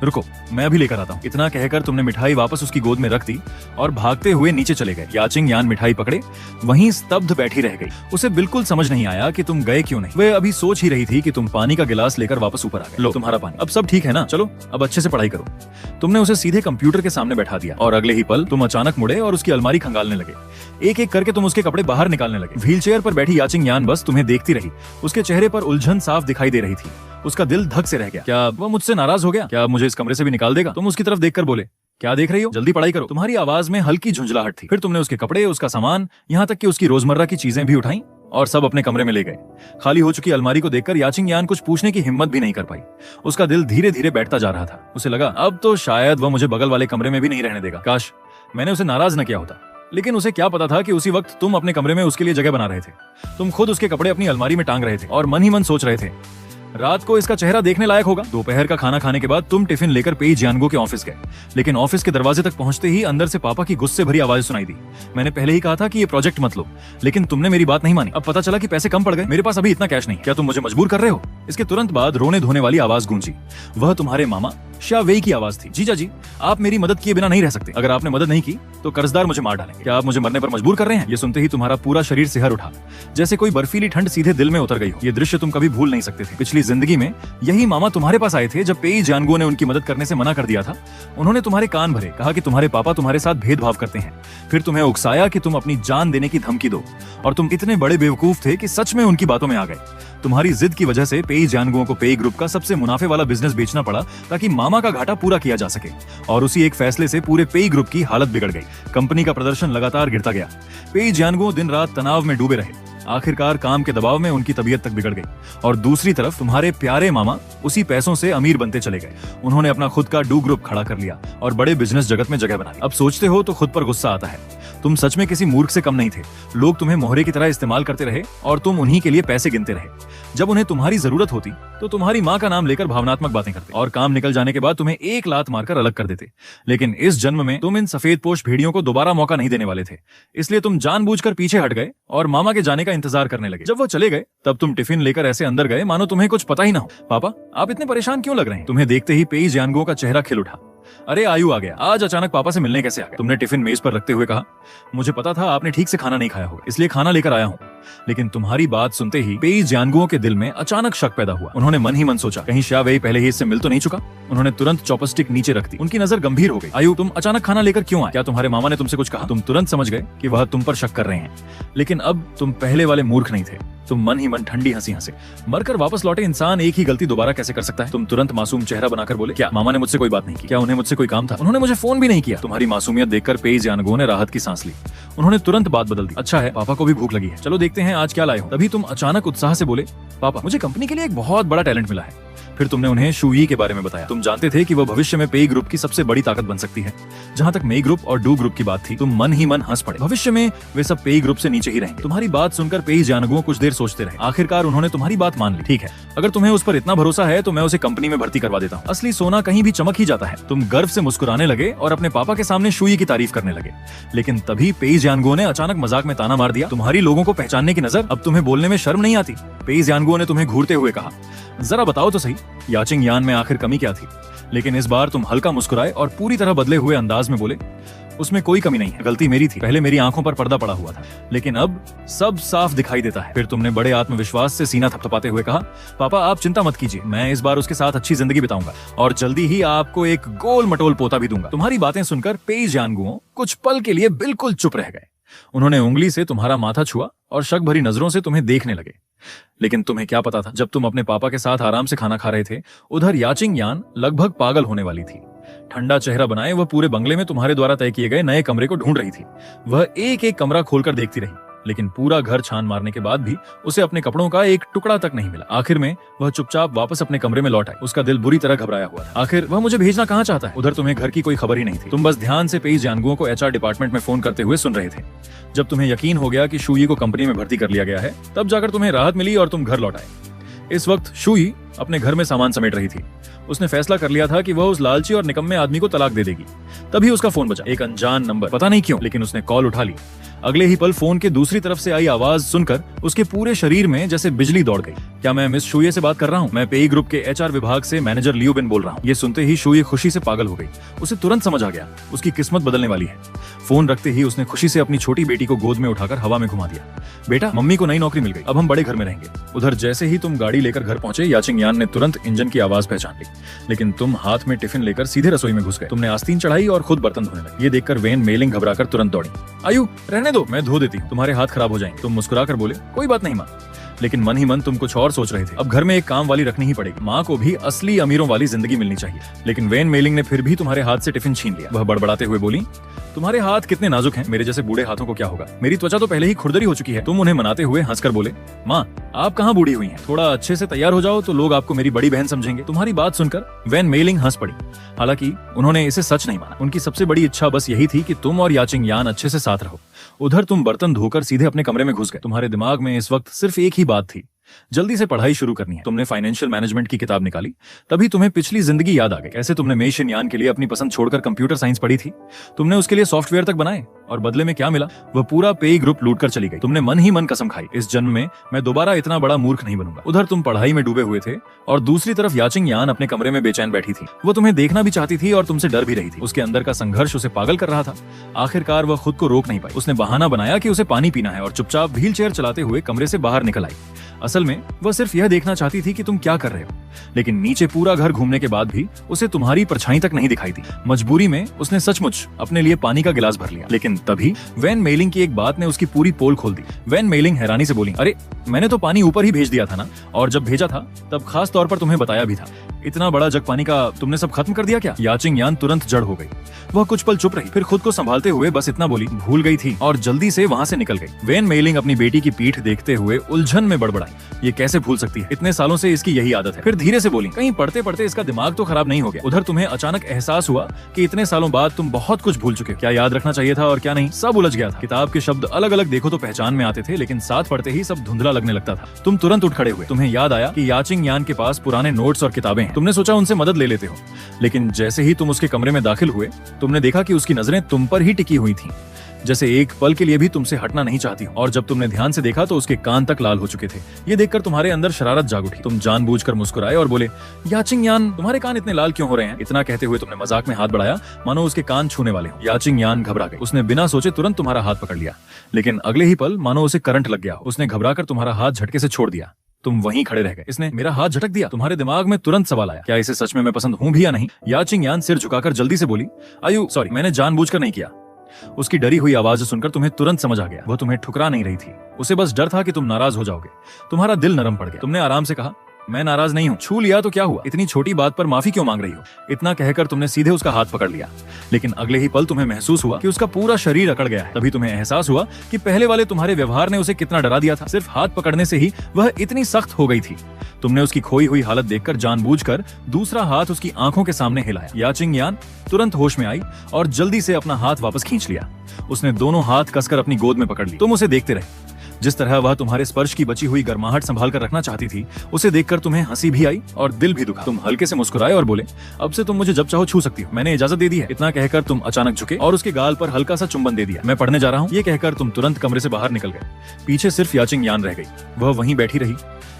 रुको, मैं अभी लेकर आता हूँ। इतना कहकर तुमने मिठाई वापस उसकी गोद में रख दी और भागते हुए नीचे चले गए। याचिंग यान मिठाई पकड़े वहीं स्तब्ध बैठी रह गई। उसे बिल्कुल समझ नहीं आया कि तुम गए क्यों नहीं। वह अभी सोच ही रही थी कि तुम पानी का गिलास लेकर वापस ऊपर आ गए। लो तुम्हारा पानी, अब सब ठीक है ना? चलो अब अच्छे से पढ़ाई करो। तुमने उसे सीधे कंप्यूटर के सामने बैठा दिया और अगले ही पल तुम अचानक मुड़े और उसकी अलमारी खंगालने लगे। एक एक करके तुम उसके कपड़े बाहर निकालने लगे। व्हीलचेयर पर बैठी याचिंग यान बस तुम्हें देखती रही। उसके चेहरे पर उलझन साफ दिखाई दे रही थी। उसका दिल धक से रह गया। क्या वह मुझसे नाराज हो गया? क्या मुझे इस कमरे से भी निकाल देगा? तुम उसकी तरफ देखकर बोले, क्या देख रही हो? जल्दी पढ़ाई करो। तुम्हारी आवाज में हल्की झुंझलाहट थी। फिर तुमने उसके कपड़े, उसका सामान, यहाँ तक कि उसकी रोजमर्रा की चीजें भी उठाई और सब अपने कमरे में ले गए। खाली हो चुकी अलमारी को देखकर याचिंग यान कुछ पूछने की हिम्मत भी नहीं कर पाई। उसका दिल धीरे धीरे बैठता जा रहा था। उसे लगा अब तो शायद वह मुझे बगल वाले कमरे में भी नहीं रहने देगा। काश मैंने उसे नाराज न किया होता। लेकिन उसे क्या पता था कि उसी वक्त तुम अपने कमरे में उसके लिए जगह बना रहे थे। तुम खुद उसके कपड़े अपनी अलमारी में टांग रहे थे और मन ही मन सोच रहे थे, रात को इसका चेहरा देखने लायक होगा। दोपहर का खाना खाने के बाद तुम टिफिन लेकर पेई जियांगो के ऑफिस गए। लेकिन ऑफिस के दरवाजे तक पहुंचते ही अंदर से पापा की गुस्से भरी आवाज सुनाई दी। मैंने पहले ही कहा था कि ये प्रोजेक्ट मत लो, लेकिन तुमने मेरी बात नहीं मानी। अब पता चला कि पैसे कम पड़ गए। मेरे पास अभी इतना कैश नहीं। क्या तुम मुझे मजबूर कर रहे हो? इसके तुरंत बाद रोने धोने वाली आवाज गूंजी। वह तुम्हारे मामा शा वेई की आवाज थी। जीजा जी, आप मेरी मदद किए बिना नहीं रह सकते। अगर आपने मदद नहीं की तो कर्जदार मुझे मार डालेंगे। क्या आप मुझे मरने पर मजबूर कर रहे हैं? ये सुनते ही तुम्हारा पूरा शरीर सिहर उठा, जैसे कोई बर्फीली ठंड सीधे दिल में उतर गई हो। ये दृश्य तुम कभी भूल नहीं सकते थे। पिछली जिंदगी में यही मामा तुम्हारे पास आए थे जब पेई जियांगो ने उनकी मदद करने से मना कर दिया था। उन्होंने तुम्हारे कान भरे, कहा कि तुम्हारे पापा तुम्हारे साथ भेदभाव करते हैं। फिर तुम्हें उकसाया कि तुम अपनी जान देने की धमकी दो, और तुम इतने बड़े बेवकूफ थे कि सच में उनकी बातों में आ गए। तुम्हारी जिद की वजह से पेई जियांगो को पेई ग्रुप का सबसे मुनाफे वाला बिजनेस बेचना पड़ा ताकि मामा का घाटा पूरा किया जा सके। और उसी एक फैसले से पूरे पेई ग्रुप की हालत बिगड़ गई। कंपनी का प्रदर्शन लगातार गिरता गया। पेई जियांगो दिन रात तनाव में डूबे रहे। आखिरकार काम के दबाव में उनकी तबीयत तक बिगड़ गई। और दूसरी तरफ तुम्हारे प्यारे मामा उसी पैसों से अमीर बनते चले गए। उन्होंने अपना खुद का डू ग्रुप खड़ा कर लिया और बड़े बिजनेस जगत में जगह बना ली। अब सोचते हो तो खुद पर गुस्सा आता है। तुम सच में किसी मूर्ख से कम नहीं थे। लोग तुम्हें मोहरे की तरह इस्तेमाल करते रहे और तुम उन्हीं के लिए पैसे गिनते रहे। जब उन्हें तुम्हारी जरूरत होती तो तुम्हारी माँ का नाम लेकर भावनात्मक बातें करते और काम निकल जाने के बाद तुम्हें एक लात मारकर अलग कर देते। लेकिन इस जन्म में तुम इन सफेद पोश भेड़ियों को दोबारा मौका नहीं देने वाले थे। इसलिए तुम जानबूझकर पीछे हट गए और मामा के जाने का इंतजार करने लगे। जब वो चले गए तब तुम टिफिन लेकर ऐसे अंदर गए मानो तुम्हें कुछ पता ही ना हो। पापा, आप इतने परेशान क्यों लग रहे हैं? तुम्हें देखते ही पेई जियांगो का चेहरा खिल उठा। अरे आयु आ गया, आज अचानक पापा से मिलने कैसे आ गए? तुमने टिफिन मेज पर रखते हुए कहा, मुझे पता था आपने ठीक से खाना नहीं खाया होगा, इसलिए खाना लेकर आया हूँ। लेकिन तुम्हारी बात सुनते ही पेई जियांगो के दिल में अचानक शक पैदा हुआ। उन्होंने मन ही मन सोचा, कहीं शा वेई पहले ही इससे मिल तो नहीं चुका? उन्होंने तुरंत चॉपस्टिक नीचे रख दी। उनकी नजर गंभीर हो गई। आयु, तुम अचानक खाना लेकर क्यों आए? क्या तुम्हारे मामा ने तुमसे कुछ कहा? तुम तुरंत समझ गए कि वह तुम पर शक कर रहे हैं। लेकिन अब तुम पहले वाले मूर्ख नहीं थे। तुम मन ही मन ठंडी हंसी हंसे। मरकर वापस लौटे इंसान एक ही गलती दोबारा कैसे कर सकता है? तुम तुरंत मासूम चेहरा बनाकर बोले, क्या मामा ने मुझसे कोई बात नहीं की? क्या उन्हें मुझसे कोई काम था? उन्होंने मुझे फोन भी नहीं किया। तुम्हारी मासूमियत देखकर पेई जियांगो ने राहत की सांस ली। उन्होंने तुरंत बात बदल दी। अच्छा है, पापा को भी भूख लगी है, चलो देखते हैं आज क्या लाए हो। तभी तुम अचानक उत्साह से बोले, पापा, मुझे कंपनी के लिए एक बहुत बड़ा टैलेंट मिला है। फिर तुमने उन्हें शूई के बारे में बताया। तुम जानते थे कि वह भविष्य में पेई ग्रुप की सबसे बड़ी ताकत बन सकती है। जहां तक मेई ग्रुप और डू ग्रुप की बात थी, तुम मन ही मन हंस पड़े। भविष्य में वे सब पेई ग्रुप से नीचे ही रहेंगे। तुम्हारी बात सुनकर पेई जियांगो कुछ देर सोचते रहे। आखिरकार उन्होंने तुम्हारी बात मान ली। ठीक है, अगर तुम्हें उस पर इतना भरोसा है तो मैं उसे कंपनी में भर्ती करवा देता हूँ। असली सोना कहीं भी चमक ही जाता है। तुम गर्व से मुस्कुराने लगे और अपने पापा के सामने शूई की तारीफ करने लगे। लेकिन तभी पेई जियांगो ने अचानक मजाक में ताना मार दिया, तुम्हारी लोगों को पहचानने की नजर, अब तुम्हें बोलने में शर्म नहीं आती? पेई जियांगो ने तुम्हें घूरते हुए कहा, जरा बताओ तो सही, याचिंग यान में आखिर कमी क्या थी? लेकिन इस बार तुम हल्का मुस्कुराए और पूरी तरह बदले हुए अंदाज में बोले, उसमें कोई कमी नहीं है, गलती मेरी थी, पहले मेरी आंखों पर पर्दा पड़ा हुआ था, लेकिन अब सब साफ दिखाई देता है। फिर तुमने बड़े आत्मविश्वास से सीना थपथपाते हुए कहा, पापा आप चिंता मत कीजिए, मैं इस बार उसके साथ अच्छी जिंदगी बिताऊंगा और जल्दी ही आपको एक गोल मटोल पोता भी दूंगा। तुम्हारी बातें सुनकर पेई जानगुओ कुछ पल के लिए बिल्कुल चुप रह गए। उन्होंने उंगली से तुम्हारा माथा छुआ और शक भरी नजरों से तुम्हें देखने लगे। लेकिन तुम्हें क्या पता था, जब तुम अपने पापा के साथ आराम से खाना खा रहे थे, उधर याचिंग यान लगभग पागल होने वाली थी। ठंडा चेहरा बनाए वह पूरे बंगले में तुम्हारे द्वारा तय किए गए नए कमरे को ढूंढ रही थी। वह एक एक कमरा खोलकर देखती रही, लेकिन पूरा घर छान मारने के बाद भी उसे अपने कपड़ों का एक टुकड़ा तक नहीं मिला। आखिर में वह चुपचाप वापस अपने कमरे में लौट आई। उसका दिल बुरी तरह घबराया हुआ था। आखिर वह मुझे भेजना कहाँ चाहता है? उधर तुम्हें घर की कोई खबर ही नहीं थी। तुम बस ध्यान से पेई जानगुओ को एचआर डिपार्टमेंट में फोन करते हुए सुन रहे थे। जब तुम्हें यकीन हो गया कि शुई को कंपनी में भर्ती कर लिया गया है, तब जाकर तुम्हें राहत मिली और तुम घर लौट आए। इस वक्त शुई अपने घर में सामान समेट रही थी। उसने फैसला कर लिया था कि वह उस लालची और निकम्मे आदमी को तलाक दे देगी। तभी उसका फोन बजा। एक अनजान नंबर, पता नहीं क्यों, लेकिन उसने कॉल उठा ली। अगले ही पल फोन के दूसरी तरफ से आई आवाज सुनकर उसके पूरे शरीर में जैसे बिजली दौड़ गई। क्या मैं मिस शुई से बात कर रहा हूँ? मैं पेई ग्रुप के एचआर विभाग से मैनेजर लियू बिन बोल रहा हूँ। ये सुनते ही शुई खुशी से पागल हो गई। उसे तुरंत समझ आ गया उसकी किस्मत बदलने वाली है। फोन रखते ही उसने खुशी से अपनी छोटी बेटी को गोद में उठाकर हवा में घुमा दिया। बेटा, मम्मी को नई नौकरी मिल गई, अब हम बड़े घर में रहेंगे। उधर जैसे ही तुम गाड़ी लेकर घर पहुंचे, याचिंग यान ने तुरंत इंजन की आवाज पहचान ली। लेकिन तुम हाथ में टिफिन लेकर सीधे रसोई में घुस गए। तुमने आस्तीन चढ़ाई और खुद बर्तन धोने लगे। ये देखकर वेन मेलिंग घबराकर तुरंत दौड़ी। आयु, रहने दो, मैं धो देती हूँ, तुम्हारे हाथ खराब हो जाएंगे। तुम मुस्कुराकर बोले, कोई बात नहीं माँ। लेकिन मन ही मन तुम कुछ और सोच रहे थे। अब घर में एक काम वाली रखनी ही पड़ेगी। माँ को भी असली अमीरों वाली जिंदगी मिलनी चाहिए। लेकिन वेन मेलिंग ने फिर भी तुम्हारे हाथ से टिफिन छीन लिया। वह बड़बड़ाते हुए बोली, तुम्हारे हाथ कितने नाजुक हैं, मेरे जैसे बूढ़े हाथों को क्या होगा? मेरी त्वचा तो पहले ही खुरदरी हो चुकी है। तुम उन्हें मनाते हुए हंसकर बोले, माँ आप कहाँ बूढ़ी हुई हैं? थोड़ा अच्छे से तैयार हो जाओ तो लोग आपको मेरी बड़ी बहन समझेंगे। तुम्हारी बात सुनकर वेन मेलिंग हंस पड़ी। हालांकि उन्होंने इसे सच नहीं माना। उनकी सबसे बड़ी इच्छा बस यही थी कि तुम और याचिंग यान अच्छे से साथ रहो। उधर तुम बर्तन धोकर सीधे अपने कमरे में घुस गए। तुम्हारे दिमाग में इस वक्त सिर्फ एक ही बात थी, जल्दी से पढ़ाई शुरू करनी है। तुमने फाइनेंशियल मैनेजमेंट की किताब निकाली। तभी तुम्हें पिछली जिंदगी याद आ गई। कैसे तुमने मेशिन यान के लिए अपनी पसंद छोड़कर कंप्यूटर साइंस पढ़ी थी। तुमने उसके लिए सॉफ्टवेयर तक बनाए और बदले में क्या मिला? वह पूरा पेई ग्रुप लूट कर चली गई। तुमने मन ही मन कसम खाई, इस जन्म में मैं दोबारा इतना बड़ा मूर्ख नहीं बनूंगा। उधर तुम पढ़ाई में डूबे हुए थे और दूसरी तरफ याचिंग यान अपने कमरे में बेचैन बैठी थी। वो तुम्हें देखना भी चाहती थी और तुमसे डर भी रही थी। उसके अंदर का संघर्ष उसे पागल कर रहा था। आखिरकार वह खुद को रोक नहीं पाई। उसने बहाना बनाया कि उसे पानी पीना है और चुपचाप व्हील चेयर चलाते हुए कमरे से बाहर निकल आई। असल में वह सिर्फ यह देखना चाहती थी कि तुम क्या कर रहे हो। लेकिन नीचे पूरा घर घूमने के बाद भी उसे तुम्हारी परछाई तक नहीं दिखाई दी। मजबूरी में उसने सचमुच अपने लिए पानी का गिलास भर लिया। लेकिन तभी वेन मेलिंग की एक बात ने उसकी पूरी पोल खोल दी। वेन मेलिंग हैरानी से बोली, अरे मैंने तो पानी ऊपर ही भेज दिया था ना, और जब भेजा था तब खास तौर पर तुम्हें बताया भी था। इतना बड़ा जग पानी का तुमने सब खत्म कर दिया क्या? याचिंग यान तुरंत जड़ हो गई। वह कुछ पल चुप रही, फिर खुद को संभालते हुए बस इतना बोली, भूल गई थी, और जल्दी से वहाँ से निकल गई। वेन मेलिंग अपनी बेटी की पीठ देखते हुए उलझन में बड़बड़ाई, ये कैसे भूल सकती है? इतने सालों से इसकी यही आदत है। फिर धीरे से बोली, कहीं पढ़ते पढ़ते इसका दिमाग तो खराब नहीं हो गया? उधर तुम्हें अचानक एहसास हुआ कि इतने सालों बाद तुम बहुत कुछ भूल चुके हो। क्या याद रखना चाहिए था और क्या नहीं, सब उलझ गया था। किताब के शब्द अलग अलग देखो तो पहचान में आते थे, लेकिन साथ पढ़ते ही सब धुंधला लगने लगता था। तुम तुरंत उठ खड़े हुए। तुम्हें याद आया कि याचिंग यान के पास पुराने नोट्स और किताबें हैं। तुमने सोचा उनसे मदद ले लेते हो। लेकिन जैसे ही तुम उसके कमरे में दाखिल हुए, तुमने देखा कि उसकी नजरें तुम पर ही टिकी हुई थीं, जैसे एक पल के लिए भी तुमसे हटना नहीं चाहती। और जब तुमने ध्यान से देखा तो उसके कान तक लाल हो चुके थे। ये देखकर तुम्हारे अंदर शरारत जाग उठी। तुम जानबूझकर मुस्कुराए और बोले, याचिंग यान तुम्हारे कान इतने लाल क्यों हो रहे हैं? इतना कहते हुए तुमने मजाक में हाथ बढ़ाया मानो उसके कान छूने वाले हो। याचिंग यान घबरा गई। उसने बिना सोचे तुरंत तुम्हारा हाथ पकड़ लिया, लेकिन अगले ही पल मानो उसे करंट लग गया। उसने घबराकर तुम्हारा हाथ झटके से छोड़ दिया। तुम वहीं खड़े रह गए। इसने मेरा हाथ झटक दिया। तुम्हारे दिमाग में तुरंत सवाल आया, क्या इसे सच में मैं पसंद हूं भी या नहीं? याचिंग यान सिर झुकाकर जल्दी से बोली, आयु सॉरी, मैंने जानबूझकर नहीं किया। उसकी डरी हुई आवाज सुनकर तुम्हें तुरंत समझ आ गया, वह तुम्हें ठुकरा नहीं रही थी। उसे बस डर था कि तुम नाराज हो जाओगे। तुम्हारा दिल नरम पड़ गया। तुमने आराम से कहा, मैं नाराज नहीं हूँ। छू लिया तो क्या हुआ? इतनी छोटी बात पर माफी क्यों मांग रही हो? इतना कहकर तुमने सीधे उसका हाथ पकड़ लिया। लेकिन अगले ही पल तुम्हें महसूस हुआ कि उसका पूरा शरीर अकड़ गया है। तभी तुम्हें एहसास हुआ कि पहले वाले तुम्हारे व्यवहार ने उसे कितना डरा दिया था। सिर्फ हाथ पकड़ने से ही वह इतनी सख्त हो गई थी। तुमने उसकी खोई हुई हालत देखकर जानबूझकर दूसरा हाथ उसकी आंखों के सामने हिलाया। याचिंग यान तुरंत होश में आई और जल्दी से अपना हाथ वापस खींच लिया। उसने दोनों हाथ कसकर अपनी गोद में पकड़ ली। तुम उसे देखते रहे। जिस तरह वह तुम्हारे स्पर्श की बची हुई गर्माहट संभाल कर रखना चाहती थी, उसे देखकर तुम्हें हंसी भी आई और दिल भी दुखा। तुम हल्के से मुस्कुराए और बोले, अब से तुम मुझे जब चाहो छू सकती हो, मैंने इजाजत दे दी है। इतना कहकर तुम अचानक झुके और उसके गाल पर हल्का सा चुंबन दे दिया। मैं पढ़ने जा रहा हूँ, ये कहकर तुम तुरंत कमरे से बाहर निकल गए। पीछे सिर्फ याचिंग यान रह गई। वह वहीं बैठी रही,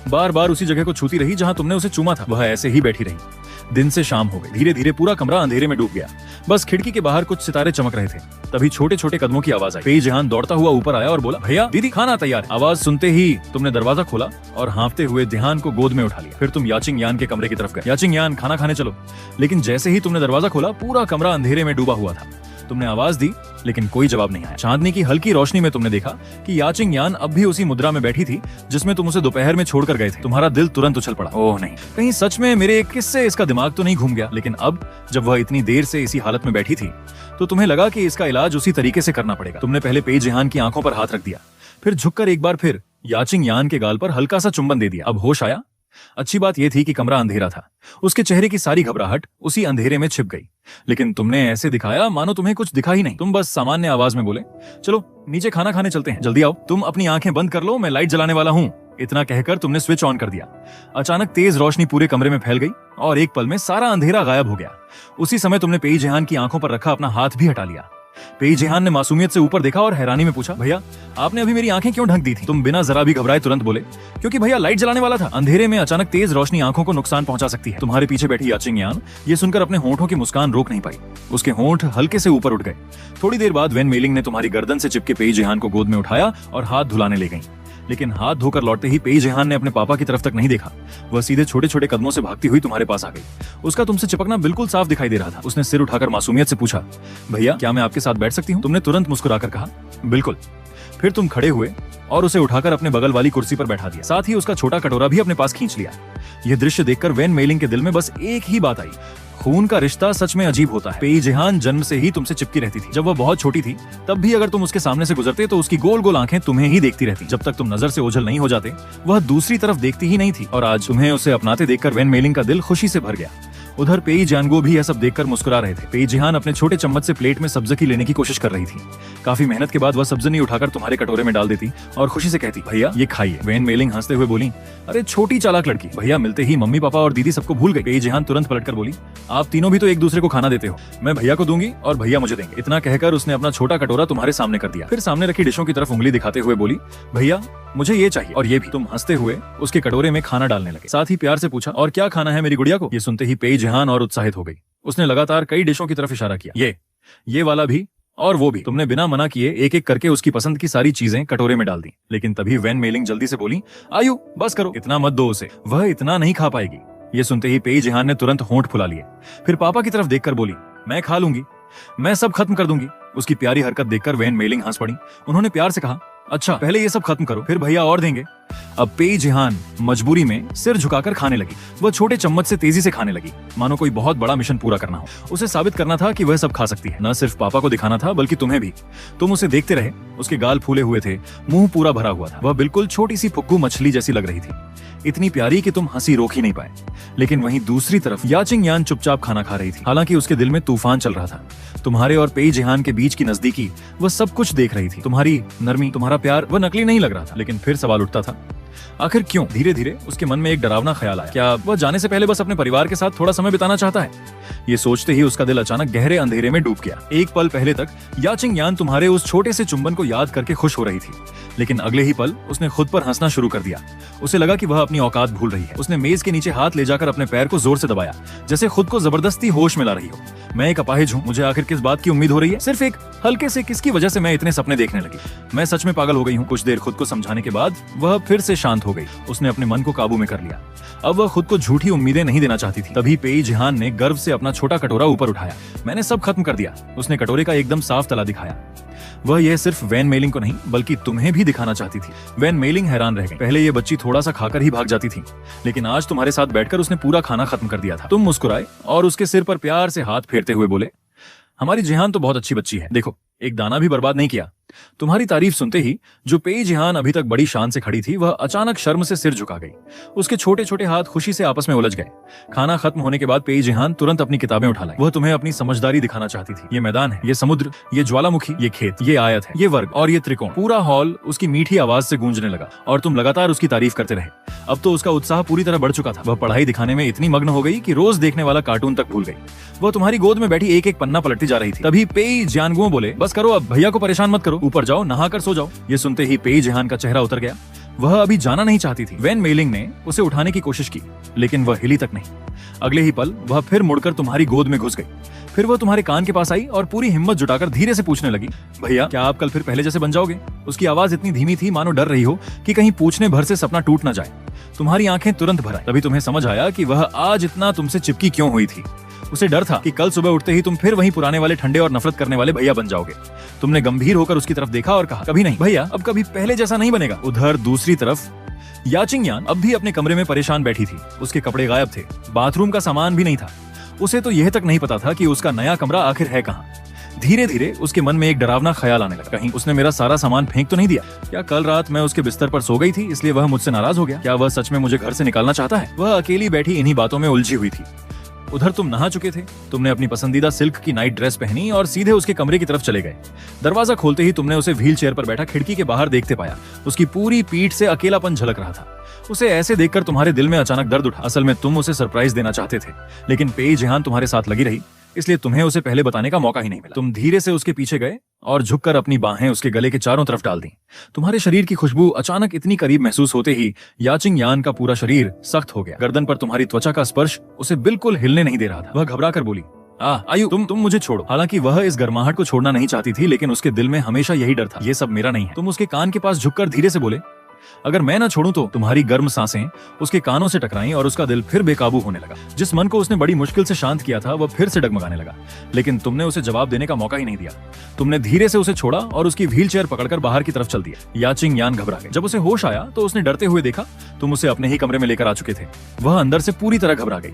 बार बार उसी जगह को छूती रही जहां तुमने उसे चूमा था। वह ऐसे ही बैठी रही। दिन से शाम हो गई। धीरे धीरे पूरा कमरा अंधेरे में डूब गया। बस खिड़की के बाहर कुछ सितारे चमक रहे थे। तभी छोटे छोटे कदमों की आवाज आई। पेई जहान दौड़ता हुआ ऊपर आया और बोला, भैया दीदी खाना तैयार है। आवाज सुनते ही तुमने दरवाजा खोला और हाँफते हुए ध्यान को गोद में उठा लिया। फिर तुम याचिंग यान के कमरे की तरफ गए। याचिंग यान, खाना खाने चलो। लेकिन जैसे ही तुमने दरवाजा खोला, पूरा कमरा अंधेरे में डूबा हुआ था। तुमने आवाज दी लेकिन कोई जवाब नहीं आया। चांदनी की हल्की रोशनी में तुमने देखा कि याचिंग यान अब भी उसी मुद्रा में बैठी थी जिसमें तुम उसे दोपहर में छोड़कर गए थे। तुम्हारा दिल तुरंत उछल पड़ा। ओह नहीं, कहीं सच में मेरे एक किस्से इसका दिमाग तो नहीं घूम गया। लेकिन अब जब वह इतनी देर से इसी हालत में बैठी थी तो तुम्हें लगा कि इसका इलाज उसी तरीके से करना पड़ेगा। तुमने पहले पेई जहान की आंखों पर हाथ रख दिया, फिर झुककर एक बार फिर याचिंग यान के गाल पर हल्का सा चुंबन दे दिया। अब होश आया। अच्छी बात यह थी कि कमरा अंधेरा था। उसके चेहरे की सारी घबराहट उसी अंधेरे में छिप गई। लेकिन तुमने ऐसे दिखाया मानो तुम्हें कुछ दिखा ही नहीं। तुम बस सामान्य आवाज में बोले, चलो नीचे खाना खाने चलते हैं, जल्दी आओ। तुम अपनी आंखें बंद कर लो, मैं लाइट जलाने वाला हूँ। इतना कहकर तुमने स्विच ऑन कर दिया। अचानक तेज रोशनी पूरे कमरे में फैल गई और एक पल में सारा अंधेरा गायब हो गया। उसी समय तुमने पेई जहान की आंखों पर रखा अपना हाथ भी हटा लिया। पेई जहान ने मासूमियत से ऊपर देखा और हैरानी में पूछा, भैया आपने अभी मेरी आंखें क्यों ढक दी थी? तुम बिना जरा भी घबराए तुरंत बोले, क्योंकि भैया लाइट जलाने वाला था। अंधेरे में अचानक तेज रोशनी आंखों को नुकसान पहुंचा सकती है। तुम्हारे पीछे बैठी याचिंग यान ये सुनकर अपने होंठों की मुस्कान रोक नहीं पाई। उसके होंठ हल्के से ऊपर उठ गए। थोड़ी देर बाद वेन मेलिंग ने तुम्हारी गर्दन से चिपके पेई जहान को गोद में उठाया और हाथ धुलाने ले गई। लेकिन हाथ धोकर लौटते ही पेई जहान ने अपने पापा की तरफ तक नहीं देखा। वह सीधे छोटे छोटे कदमों से भागती हुई तुम्हारे पास आ गई। उसका तुमसे चिपकना बिल्कुल साफ दिखाई दे रहा था। उसने सिर उठाकर मासूमियत से पूछा, भैया क्या मैं आपके साथ बैठ सकती हूँ? तुमने तुरंत मुस्कुराकर कहा, बिल्कुल। फिर तुम खड़े हुए और उसे उठाकर अपने बगल वाली कुर्सी पर बैठा दिया। साथ ही उसका छोटा कटोरा भी अपने पास खींच लिया। यह दृश्य देखकर वेन मेलिंग के दिल में बस एक ही बात आई, खून का रिश्ता सच में अजीब होता है। पेई जहान जन्म से ही तुमसे चिपकी रहती थी। जब वह बहुत छोटी थी तब भी अगर तुम उसके सामने से गुजरते तो उसकी गोल गोल आंखें तुम्हें ही देखती रहती। जब तक तुम नजर से ओझल नहीं हो जाते वह दूसरी तरफ देखती ही नहीं थी। और आज तुम्हें उसे अपनाते देखकर वेन मेलिंग का दिल खुशी से भर गया। उधर पेई जानगो भी यह सब देखकर मुस्कुरा रहे थे। पेई जहान अपने छोटे चम्मच से प्लेट में सब्जी लेने की कोशिश कर रही थी। काफी मेहनत के बाद वह सब्जी उठाकर तुम्हारे कटोरे में डाल देती और खुशी से कहती, भैया ये खाइए। वेन मेलिंग हंसते हुए बोली, अरे छोटी चालाक लड़की। भैया मिलते ही मम्मी पापा और दीदी सबको भूल गई। पेई जहान तुरंत पलटकर बोली, आप तीनों भी तो एक दूसरे को खाना देते हो। मैं भैया को दूंगी और भैया मुझे देंगे। इतना कहकर उसने अपना छोटा कटोरा तुम्हारे सामने कर दिया। फिर सामने रखी डिशों की तरफ उंगली दिखाते हुए बोली, भैया मुझे ये चाहिए और ये भी। तुम हंसते हुए उसके कटोरे में खाना डालने लगे। साथ ही प्यार से पूछा, और क्या खाना है मेरी गुड़िया को? ये सुनते ही पेई जहान और उत्साहित हो गई। उसने लगातार कई डिशों की तरफ इशारा किया, ये वाला भी और वो भी। तुमने बिना मना किए एक एक करके उसकी पसंद की सारी चीजें कटोरे में डाल दी। लेकिन तभी वेन मेलिंग जल्दी से बोली, आयु बस करो, इतना मत दो उसे, वह इतना नहीं खा पाएगी। ये सुनते ही पेई जहान ने तुरंत होंठ फुला लिए। फिर पापा की तरफ देखकर बोली, मैं खा लूंगी, मैं सब खत्म कर दूंगी। उसकी प्यारी हरकत देखकर वेन मेलिंग हंस पड़ी। उन्होंने प्यार से कहा, अच्छा पहले ये सब खत्म करो, फिर भैया और देंगे। अब पेई जहान मजबूरी में सिर झुकाकर खाने लगी। वह छोटे चम्मच से तेजी से खाने लगी, मानो कोई बहुत बड़ा मिशन पूरा करना हो। उसे साबित करना था कि वह सब खा सकती है। न सिर्फ पापा को दिखाना था बल्कि तुम्हें भी। तुम उसे देखते रहे। उसके गाल फूले हुए थे, मुंह पूरा भरा हुआ था। वह बिल्कुल छोटी सी फुग्गू मछली जैसी लग रही थी, इतनी प्यारी कि तुम हंसी रोक ही नहीं पाए। लेकिन वहीं दूसरी तरफ याचिंग यान चुपचाप खाना खा रही थी। हालांकि उसके दिल में तूफान चल रहा था। तुम्हारे और पेई जहान के बीच की नजदीकी वह सब कुछ देख रही थी। तुम्हारी नरमी, तुम्हारा प्यार वह नकली नहीं लग रहा था। लेकिन फिर सवाल उठता था, आखिर क्यों? धीरे धीरे उसके मन में एक डरावना ख्याल आया, क्या वह जाने से पहले बस अपने परिवार के साथ थोड़ा समय बिताना चाहता है? ये सोचते ही उसका दिल अचानक गहरे अंधेरे में डूब गया। एक पल पहले तक याचिंग यान तुम्हारे उस छोटे से चुंबन को याद करके खुश हो रही थी, लेकिन अगले ही पल उसने खुद पर हंसना शुरू कर दिया। उसे लगा कि वह अपनी औकात भूल रही है। उसने मेज के नीचे हाथ ले जाकर अपने पैर को जोर से दबाया, जैसे खुद को जबरदस्ती होश में ला रही हो। मैं एक अपाहिज हूँ, मुझे आखिर किस बात की उम्मीद हो रही है? सिर्फ एक हल्के से किस की वजह से मैं इतने सपने देखने लगी? मैं सच में पागल हो गई हूँ। कुछ देर खुद को समझाने के बाद वह फिर से शांत हो गई। उसने अपने मन को काबू में कर लिया। अब वह खुद को झूठी उम्मीदें नहीं देना चाहती थी। तभी पेई जहान ने गर्व से अपना छोटा कटोरा ऊपर उठाया। मैंने सब खत्म कर दिया। उसने कटोरे का एकदम साफ तला दिखाया। वह यह सिर्फ वेन मेलिंग को नहीं बल्कि तुम्हें भी दिखाना चाहती थी। वेन मेलिंग हैरान रह गई। पहले ये बच्ची थोड़ा सा खाकर ही भाग जाती थी, लेकिन आज तुम्हारे साथ बैठकर उसने पूरा खाना खत्म कर दिया था। तुम मुस्कुराए और उसके सिर पर प्यार से हाथ फेरते हुए बोले, हमारी जहान तो बहुत अच्छी बच्ची है। देखो, एक दाना भी बर्बाद नहीं किया। तुम्हारी तारीफ सुनते ही जो पेई जिहान अभी तक बड़ी शान से खड़ी थी, वह अचानक शर्म से सिर झुका गई। उसके छोटे छोटे हाथ खुशी से आपस में उलझ गए। खाना खत्म होने के बाद पेई जिहान तुरंत अपनी किताबें उठा लाई। वह तुम्हें अपनी समझदारी दिखाना चाहती थी। ये मैदान है, ये समुद्र, ये ज्वालामुखी, ये खेत, ये आयत है, ये वर्ग और ये त्रिकोण। पूरा हॉल उसकी मीठी आवाज से गूंजने लगा और तुम लगातार उसकी तारीफ करते रहे। अब तो उसका उत्साह पूरी तरह बढ़ चुका था। वह पढ़ाई दिखाने में इतनी मग्न हो गई कि रोज देखने वाला कार्टून तक भूल गई। वह तुम्हारी गोद में बैठी एक एक पन्ना पलटती जा रही थी। तभी पेई जियानगुओ बोले, बस करो अब, भैया को परेशान मत करो, ऊपर जाओ, नहाकर सो जाओ। ये सुनते ही पेई जिहान का चेहरा उतर गया। वह अभी जाना नहीं चाहती थी। वैन मेलिंग ने उसे उठाने की कोशिश की, लेकिन वह हिली तक नहीं। अगले ही पल वह फिर मुड़कर तुम्हारी गोद में घुस गई। फिर वह तुम्हारे कान के पास आई और पूरी हिम्मत जुटाकर धीरे से पूछने लगी, भैया क्या आप कल फिर पहले जैसे बन जाओगे? उसकी आवाज इतनी धीमी थी मानो डर रही हो कि कहीं पूछने भर से सपना टूट न जाए। तुम्हारी आंखें तुरंत भर आई। तभी तुम्हें समझ आया कि वह आज इतना तुमसे चिपकी क्यों हुई थी। उसे डर था कि कल सुबह उठते ही तुम फिर वही पुराने वाले ठंडे और नफरत करने वाले भैया बन जाओगे। तुमने गंभीर होकर उसकी तरफ देखा और कहा, कभी नहीं भैया, अब कभी पहले जैसा नहीं बनेगा। उधर दूसरी तरफ याचिंग यान अब भी अपने कमरे में परेशान बैठी थी। उसके कपड़े गायब थे, बाथरूम का सामान भी नहीं था। उसे तो यह तक नहीं पता था कि उसका नया कमरा आखिर है कहाँ। धीरे धीरे उसके मन में एक डरावना ख्याल आने लगा, कहीं उसने मेरा सारा सामान फेंक तो नहीं दिया? क्या कल रात मैं उसके बिस्तर पर सो गई थी, इसलिए वह मुझसे नाराज हो गया? क्या वह सच में मुझे घर से निकालना चाहता है? वह अकेली बैठी इन्हीं बातों में उलझी हुई थी। उधर तुम नहा चुके थे। तुमने अपनी पसंदीदा सिल्क की नाइट ड्रेस पहनी और सीधे उसके कमरे की तरफ चले गए। दरवाजा खोलते ही तुमने उसे व्हील चेयर पर बैठा खिड़की के बाहर देखते पाया। उसकी पूरी पीठ से अकेलापन झलक रहा था। उसे ऐसे देखकर तुम्हारे दिल में अचानक दर्द उठा। असल में तुम उसे सरप्राइज देना चाहते थे, लेकिन पेई जिहान तुम्हारे साथ लगी रही, इसलिए तुम्हें उसे पहले बताने का मौका ही नहीं मिला। तुम धीरे से उसके पीछे गए और झुककर अपनी बाहें उसके गले के चारों तरफ डाल दी। तुम्हारे शरीर की खुशबू अचानक इतनी करीब महसूस होते ही याचिंग यान का पूरा शरीर सख्त हो गया। गर्दन पर तुम्हारी त्वचा का स्पर्श उसे बिल्कुल हिलने नहीं दे रहा था। वह घबरा कर बोली, आयु तुम मुझे छोड़ो। हालांकि वह इस गर्माहट को छोड़ना नहीं चाहती थी, लेकिन उसके दिल में हमेशा यही डर था, ये सब मेरा नहीं है। तुम उसके कान के पास झुककर धीरे से बोले, अगर मैं ना छोड़ूं तो। तुम्हारी गर्म सांसें उसके कानों से टकराईं और उसका दिल फिर बेकाबू होने लगा। जिस मन को उसने बड़ी मुश्किल से शांत किया था, वह फिर से डगमगाने लगा। लेकिन तुमने उसे जवाब देने का मौका ही नहीं दिया। तुमने धीरे से उसे छोड़ा और उसकी व्हील चेयर पकड़कर बाहर की तरफ चल दिया। याचिंग यान घबरा गई। जब उसे होश आया तो उसने डरते हुए देखा तुम उसे अपने ही कमरे में लेकर आ चुके थे। वह अंदर से पूरी तरह घबरा गई।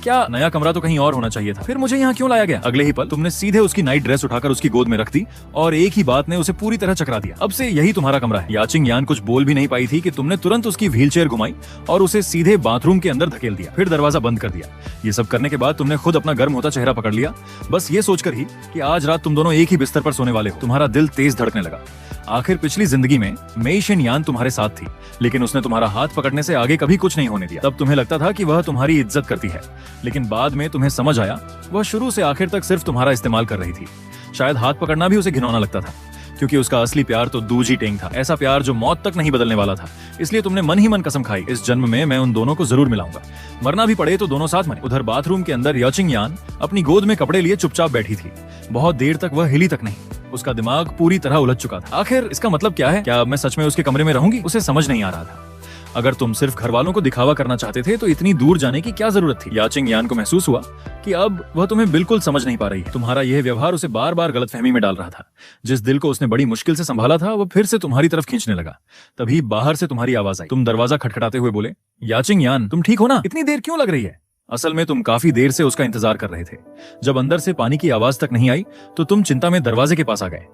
क्या नया कमरा तो कहीं और होना चाहिए था, फिर मुझे यहाँ क्यों लाया गया? अगले ही पल तुमने सीधे उसकी नाइट ड्रेस उठाकर उसकी गोद में रख दी और एक ही बात ने उसे पूरी तरह चकरा दिया। अब से यही तुम्हारा कमरा है। याचिंग यान कुछ बोल भी नहीं पाई थी कि तुमने तुरंत उसकी व्हील चेयर घुमाई और उसे सीधे बाथरूम के अंदर धकेल दिया, फिर दरवाजा बंद कर दिया। ये सब करने के बाद तुमने खुद अपना गर्म होता चेहरा पकड़ लिया, बस ये सोचकर ही कि आज रात तुम दोनों एक ही बिस्तर पर सोने वाले हो। तुम्हारा दिल तेज धड़कने लगा। आखिर पिछली जिंदगी में मेई शिन यान तुम्हारे साथ थी, लेकिन उसने तुम्हारा हाथ पकड़ने से आगे कभी कुछ नहीं होने दिया। तब तुम्हें लगता था कि वह तुम्हारी इज्जत करती है, लेकिन बाद में तुम्हें समझ आया वह शुरू से आखिर तक सिर्फ तुम्हारा इस्तेमाल कर रही थी। शायद हाथ पकड़ना भी उसे घिनौना लगता था, क्योंकि उसका असली प्यार तो दूजी टेंग था, ऐसा प्यार जो मौत तक नहीं बदलने वाला था। इसलिए तुमने मन ही मन कसम खाई, इस जन्म में मैं उन दोनों को जरूर मिलाऊंगा, मरना भी पड़े तो दोनों साथ मरे। उधर बाथरूम के अंदर याचिंग यान अपनी गोद में कपड़े लिए चुपचाप बैठी थी। बहुत देर तक वह हिली तक नहीं। उसका दिमाग पूरी तरह उलझ चुका था। आखिर इसका मतलब क्या है? क्या मैं सच में उसके कमरे में रहूंगी? उसे समझ नहीं आ रहा था। अगर तुम सिर्फ घर वालों को दिखावा करना चाहते थे तो इतनी दूर जाने की क्या जरूरत थी? याचिंग यान को महसूस हुआ कि अब वह तुम्हें बिल्कुल समझ नहीं पा रही है। तुम्हारा यह व्यवहार उसे बार बार गलतफहमी में डाल रहा था। जिस दिल को उसने बड़ी मुश्किल से संभाला था, वह फिर से तुम्हारी तरफ खींचने लगा। तभी बाहर से तुम्हारी आवाज आई। तुम दरवाजा खटखटाते हुए बोले, याचिंग यान तुम ठीक हो ना? इतनी देर क्यों लग रही है? असल में तुम काफी देर से उसका इंतजार कर रहे थे। जब अंदर से पानी की आवाज तक नहीं आई तो तुम चिंता में दरवाजे के पास आ गए।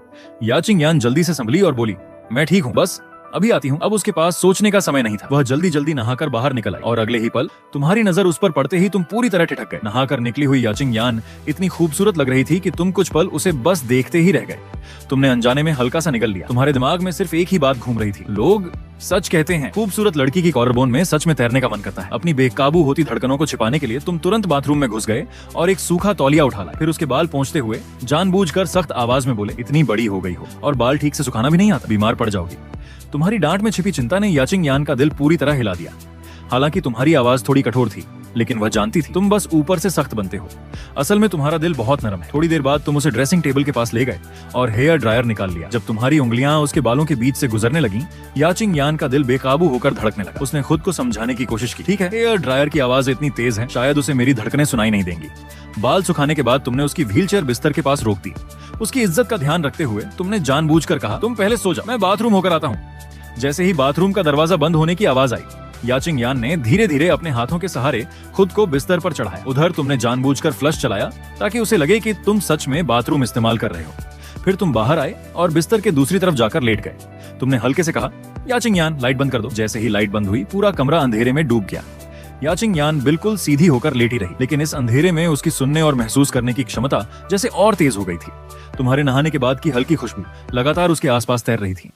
याचिंग यान जल्दी से संभली और बोली, मैं ठीक हूँ, बस अभी आती हूँ। अब उसके पास सोचने का समय नहीं था। वह जल्दी जल्दी नहाकर बाहर निकल आई और अगले ही पल तुम्हारी नजर उस पर पड़ते ही तुम पूरी तरह ठिठक गए। नहाकर निकली हुई याचिंग यान इतनी खूबसूरत लग रही थी कि तुम कुछ पल उसे बस देखते ही रह गए। तुमने अनजाने में हल्का सा निगल लिया। तुम्हारे दिमाग में सिर्फ एक ही बात घूम रही थी, लोग सच कहते हैं खूबसूरत लड़की की कॉलरबोन में सच में तैरने का मन करता है। अपनी बेकाबू होती धड़कनों को छिपाने के लिए तुम तुरंत बाथरूम में घुस गए और एक सूखा तौलिया उठा लाए। फिर उसके बाल पोंछते हुए जानबूझकर सख्त आवाज में बोले, इतनी बड़ी हो गई हो और बाल ठीक से सुखाना भी नहीं आता, बीमार पड़ जाओगी। तुम्हारी डांट में छिपी चिंता ने याचिंग यान का दिल पूरी तरह हिला दिया। हालांकि तुम्हारी आवाज थोड़ी कठोर थी, लेकिन वह जानती थी तुम बस ऊपर से सख्त बनते हो। असल में तुम्हारा दिल बहुत नरम है। थोड़ी देर बाद तुम उसे ड्रेसिंग टेबल के पास ले गए और हेयर ड्रायर निकाल लिया। जब तुम्हारी उंगलियां उसके बालों के बीच से गुजरने लगी, याचिंग यान का दिल बेकाबू होकर धड़कने लगा। उसने खुद को समझाने की कोशिश की, ठीक है, हेयर ड्रायर की आवाज इतनी तेज है, शायद उसे मेरी धड़कनें सुनाई नहीं देंगी। बाल सुखाने के बाद तुमने उसकी व्हीलचेयर बिस्तर के पास रोक दी। उसकी इज्जत का ध्यान रखते हुए तुमने जानबूझकर कहा, तुम पहले सो जाओ, मैं बाथरूम होकर आता हूँ। जैसे ही बाथरूम का दरवाजा बंद होने की आवाज आई, याचिंग यान ने धीरे धीरे अपने हाथों के सहारे खुद को बिस्तर पर चढ़ाया। उधर तुमने जानबूझकर फ्लश चलाया ताकि उसे लगे कि तुम सच में बाथरूम इस्तेमाल कर रहे हो। फिर तुम बाहर आए और बिस्तर के दूसरी तरफ जाकर लेट गए। तुमने हल्के से कहा, याचिंग यान लाइट बंद कर दो। जैसे ही लाइट बंद हुई पूरा कमरा अंधेरे में डूब गया। याचिंग यान बिल्कुल सीधी होकर लेटी रही, लेकिन इस अंधेरे में उसकी सुनने और महसूस करने की क्षमता जैसे और तेज हो गई थी। तुम्हारे नहाने के बाद की हल्की खुशबू लगातार उसके आसपास तैर रही थी।